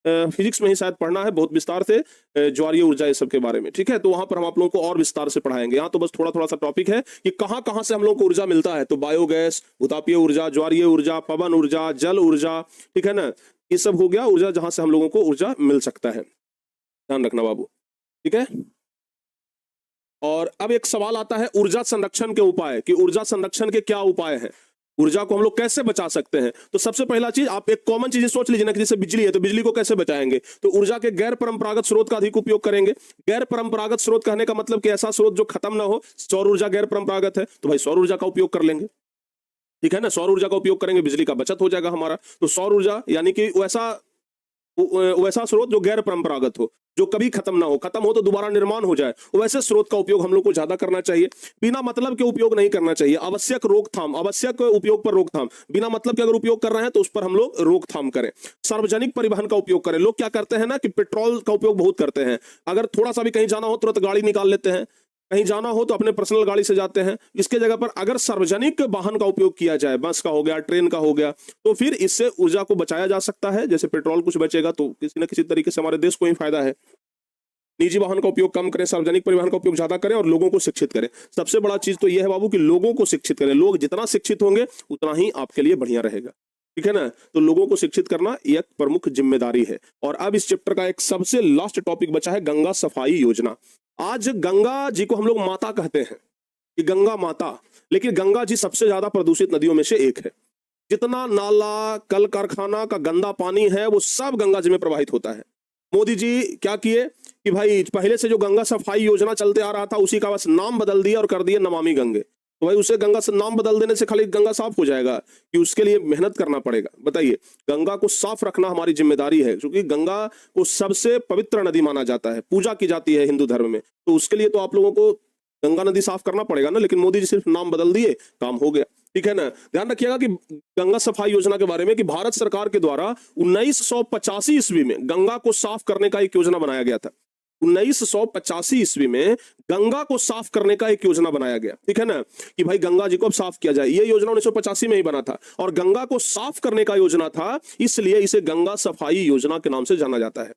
फिजिक्स में ही शायद पढ़ना है बहुत विस्तार से, ज्वारीय ऊर्जा ये सब के बारे में, ठीक है। तो वहां पर हम आप लोगों को और विस्तार से पढ़ाएंगे। यहाँ तो बस थोड़ा थोड़ा सा टॉपिक है कि कहाँ कहाँ से हम लोग को ऊर्जा मिलता है। तो बायोगैस, भूतापीय ऊर्जा, ज्वारीय ऊर्जा, पवन ऊर्जा, जल ऊर्जा, ठीक है ना, ये सब हो गया ऊर्जा जहां से हम लोगों को ऊर्जा मिल सकता है। ध्यान रखना बाबू, ठीक है। और अब एक सवाल आता है ऊर्जा संरक्षण के उपाय, कि ऊर्जा संरक्षण के क्या उपाय हैं, ऊर्जा को हम लोग कैसे बचा सकते हैं। तो सबसे पहला चीज आप एक कॉमन चीज सोच लीजिए ना, कि जैसे बिजली है तो बिजली को कैसे बचाएंगे, तो ऊर्जा के गैर परंपरागत स्रोत का अधिक उपयोग करेंगे। गैर परंपरागत स्रोत कहने का मतलब कि ऐसा स्रोत जो खत्म ना हो। सौर ऊर्जा गैर परंपरागत है तो भाई सौर ऊर्जा का उपयोग कर लेंगे, ठीक है ना। सौर ऊर्जा का उपयोग करेंगे, बिजली का बचत हो जाएगा हमारा। तो सौर ऊर्जा यानी कि वैसा स्रोत जो गैर परंपरागत हो, जो कभी खत्म ना हो, खत्म हो तो दोबारा निर्माण हो जाए, वैसे स्रोत का उपयोग हम लोग को ज्यादा करना चाहिए। बिना मतलब के उपयोग नहीं करना चाहिए। आवश्यक रोकथाम, आवश्यक उपयोग पर रोकथाम, बिना मतलब के अगर उपयोग कर रहे हैं तो उस पर हम लोग रोकथाम करें। सार्वजनिक परिवहन का उपयोग करें। लोग क्या करते हैं ना कि पेट्रोल का उपयोग बहुत करते हैं। अगर थोड़ा सा भी कहीं जाना हो तुरंत गाड़ी निकाल लेते हैं, कहीं जाना हो तो अपने पर्सनल गाड़ी से जाते हैं। इसके जगह पर अगर सार्वजनिक वाहन का उपयोग किया जाए, बस का हो गया, ट्रेन का हो गया, तो फिर इससे ऊर्जा को बचाया जा सकता है। जैसे पेट्रोल कुछ बचेगा तो किसी न किसी तरीके से हमारे देश को ही फायदा है। निजी वाहन का उपयोग कम करें, सार्वजनिक परिवहन का उपयोग ज्यादा करें और लोगों को शिक्षित करें। सबसे बड़ा चीज तो यह है बाबू कि लोगों को शिक्षित करें। लोग जितना शिक्षित होंगे उतना ही आपके लिए बढ़िया रहेगा, ठीक है ना। तो लोगों को शिक्षित करना एक प्रमुख जिम्मेदारी है। और अब इस चैप्टर का एक सबसे लास्ट टॉपिक बचा है गंगा सफाई योजना। आज गंगा जी को हम लोग माता कहते हैं कि गंगा माता, लेकिन गंगा जी सबसे ज्यादा प्रदूषित नदियों में से एक है। जितना नाला, कल कारखाना का गंदा पानी है वो सब गंगा जी में प्रवाहित होता है। मोदी जी क्या किए कि भाई पहले से जो गंगा सफाई योजना चलते आ रहा था उसी का बस नाम बदल दिया और कर दिया नमामि गंगे। तो भाई उसे गंगा से नाम बदल देने से खाली गंगा साफ हो जाएगा कि उसके लिए मेहनत करना पड़ेगा? बताइए। गंगा को साफ रखना हमारी जिम्मेदारी है, क्योंकि गंगा को सबसे पवित्र नदी माना जाता है, पूजा की जाती है हिंदू धर्म में। तो उसके लिए तो आप लोगों को गंगा नदी साफ करना पड़ेगा ना। लेकिन मोदी जी सिर्फ नाम बदल दिए, काम हो गया, ठीक है ना। ध्यान रखिएगा कि गंगा सफाई योजना के बारे में कि भारत सरकार के द्वारा 1985 ईस्वी में गंगा को साफ करने का एक योजना बनाया गया था। 1985 ईस्वी में गंगा को साफ करने का एक योजना बनाया गया, ठीक है ना, कि भाई गंगा जी को अब साफ किया जाए। ये योजना 1985 में ही बना था और गंगा को साफ करने का योजना था, इसलिए इसे गंगा सफाई योजना के नाम से जाना जाता है।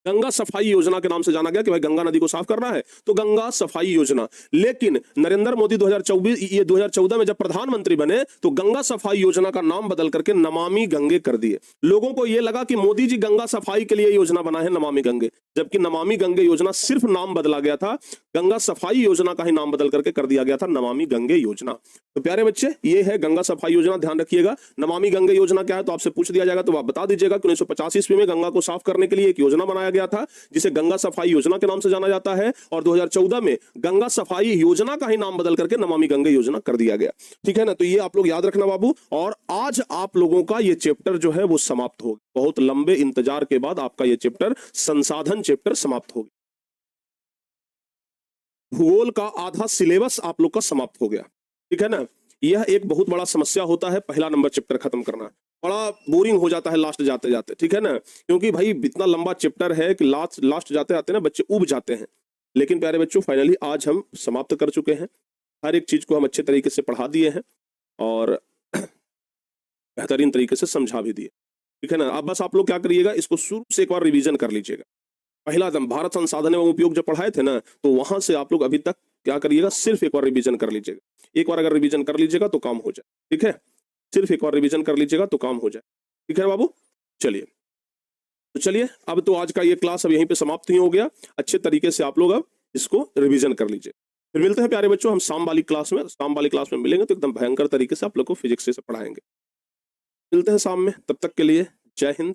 गंगा सफाई योजना के नाम से जाना गया कि भाई गंगा नदी को साफ करना है तो गंगा सफाई योजना। लेकिन नरेंद्र मोदी 2014 में जब प्रधानमंत्री बने तो गंगा सफाई योजना का नाम बदल करके नमामि गंगे कर दिए। लोगों को यह लगा कि मोदी जी गंगा सफाई के लिए योजना बना है नमामि गंगे, जबकि नमामि गंगे योजना सिर्फ नाम बदला गया था। गंगा सफाई योजना का ही नाम बदल करके कर दिया गया था नमामि गंगे योजना। तो प्यारे बच्चे, ये है गंगा सफाई योजना, ध्यान रखिएगा। नमामि गंगे योजना क्या है तो आपसे पूछ दिया जाएगा तो आप बता दीजिएगा कि 1985 ईस्वी में गंगा को साफ करने के लिए एक योजना बनाया गया था जिसे गंगा सफाई योजना के नाम से जाना जाता है, और 2014 में गंगा सफाई योजना का ही नाम बदल करके नमामि गंगे योजना कर दिया गया, ठीक है ना। तो ये आप लोग याद रखना बाबू। और आज आप लोगों का ये चैप्टर जो है वो समाप्त हो गया। बहुत लंबे इंतजार के बाद आपका ये चैप्टर संसाधन चैप्टर समाप्त हो गया। भूगोल का आधा सिलेबस आप लोग का समाप्त हो गया, ठीक है ना। यह एक बहुत बड़ा समस्या होता है पहला नंबर चैप्टर खत्म करना, बड़ा बोरिंग हो जाता है लास्ट जाते जाते, ठीक है ना, क्योंकि भाई इतना लंबा चैप्टर है कि लास्ट जाते जाते ना बच्चे उब जाते हैं। लेकिन प्यारे बच्चों, फाइनली आज हम समाप्त कर चुके हैं। हर एक चीज को हम अच्छे तरीके से पढ़ा दिए हैं और बेहतरीन तरीके से समझा भी दिए, ठीक है ना। अब बस आप लोग क्या करिएगा, इसको शुरू से एक बार रिवीजन कर लीजिएगा। पहला दम भारत संसाधन एवं उपयोग जब पढ़ाए थे ना, तो वहां से आप लोग अभी तक क्या करिएगा, सिर्फ एक बार रिवीजन कर लीजिएगा। एक बार अगर रिवीजन कर लीजिएगा तो काम हो जाए, ठीक है। सिर्फ एक बार रिवीजन कर लीजिएगा तो काम हो जाए, ठीक है बाबू। चलिए तो चलिए, अब तो आज का ये क्लास अब यहीं पे समाप्त ही हो गया। अच्छे तरीके से आप लोग अब इसको रिवीजन कर लीजिए। फिर मिलते हैं प्यारे बच्चों हम शाम वाली क्लास में। शाम वाली क्लास में मिलेंगे तो एकदम भयंकर तरीके से आप लोग को फिजिक्स से पढ़ाएंगे। मिलते हैं शाम में, तब तक के लिए जय हिंद।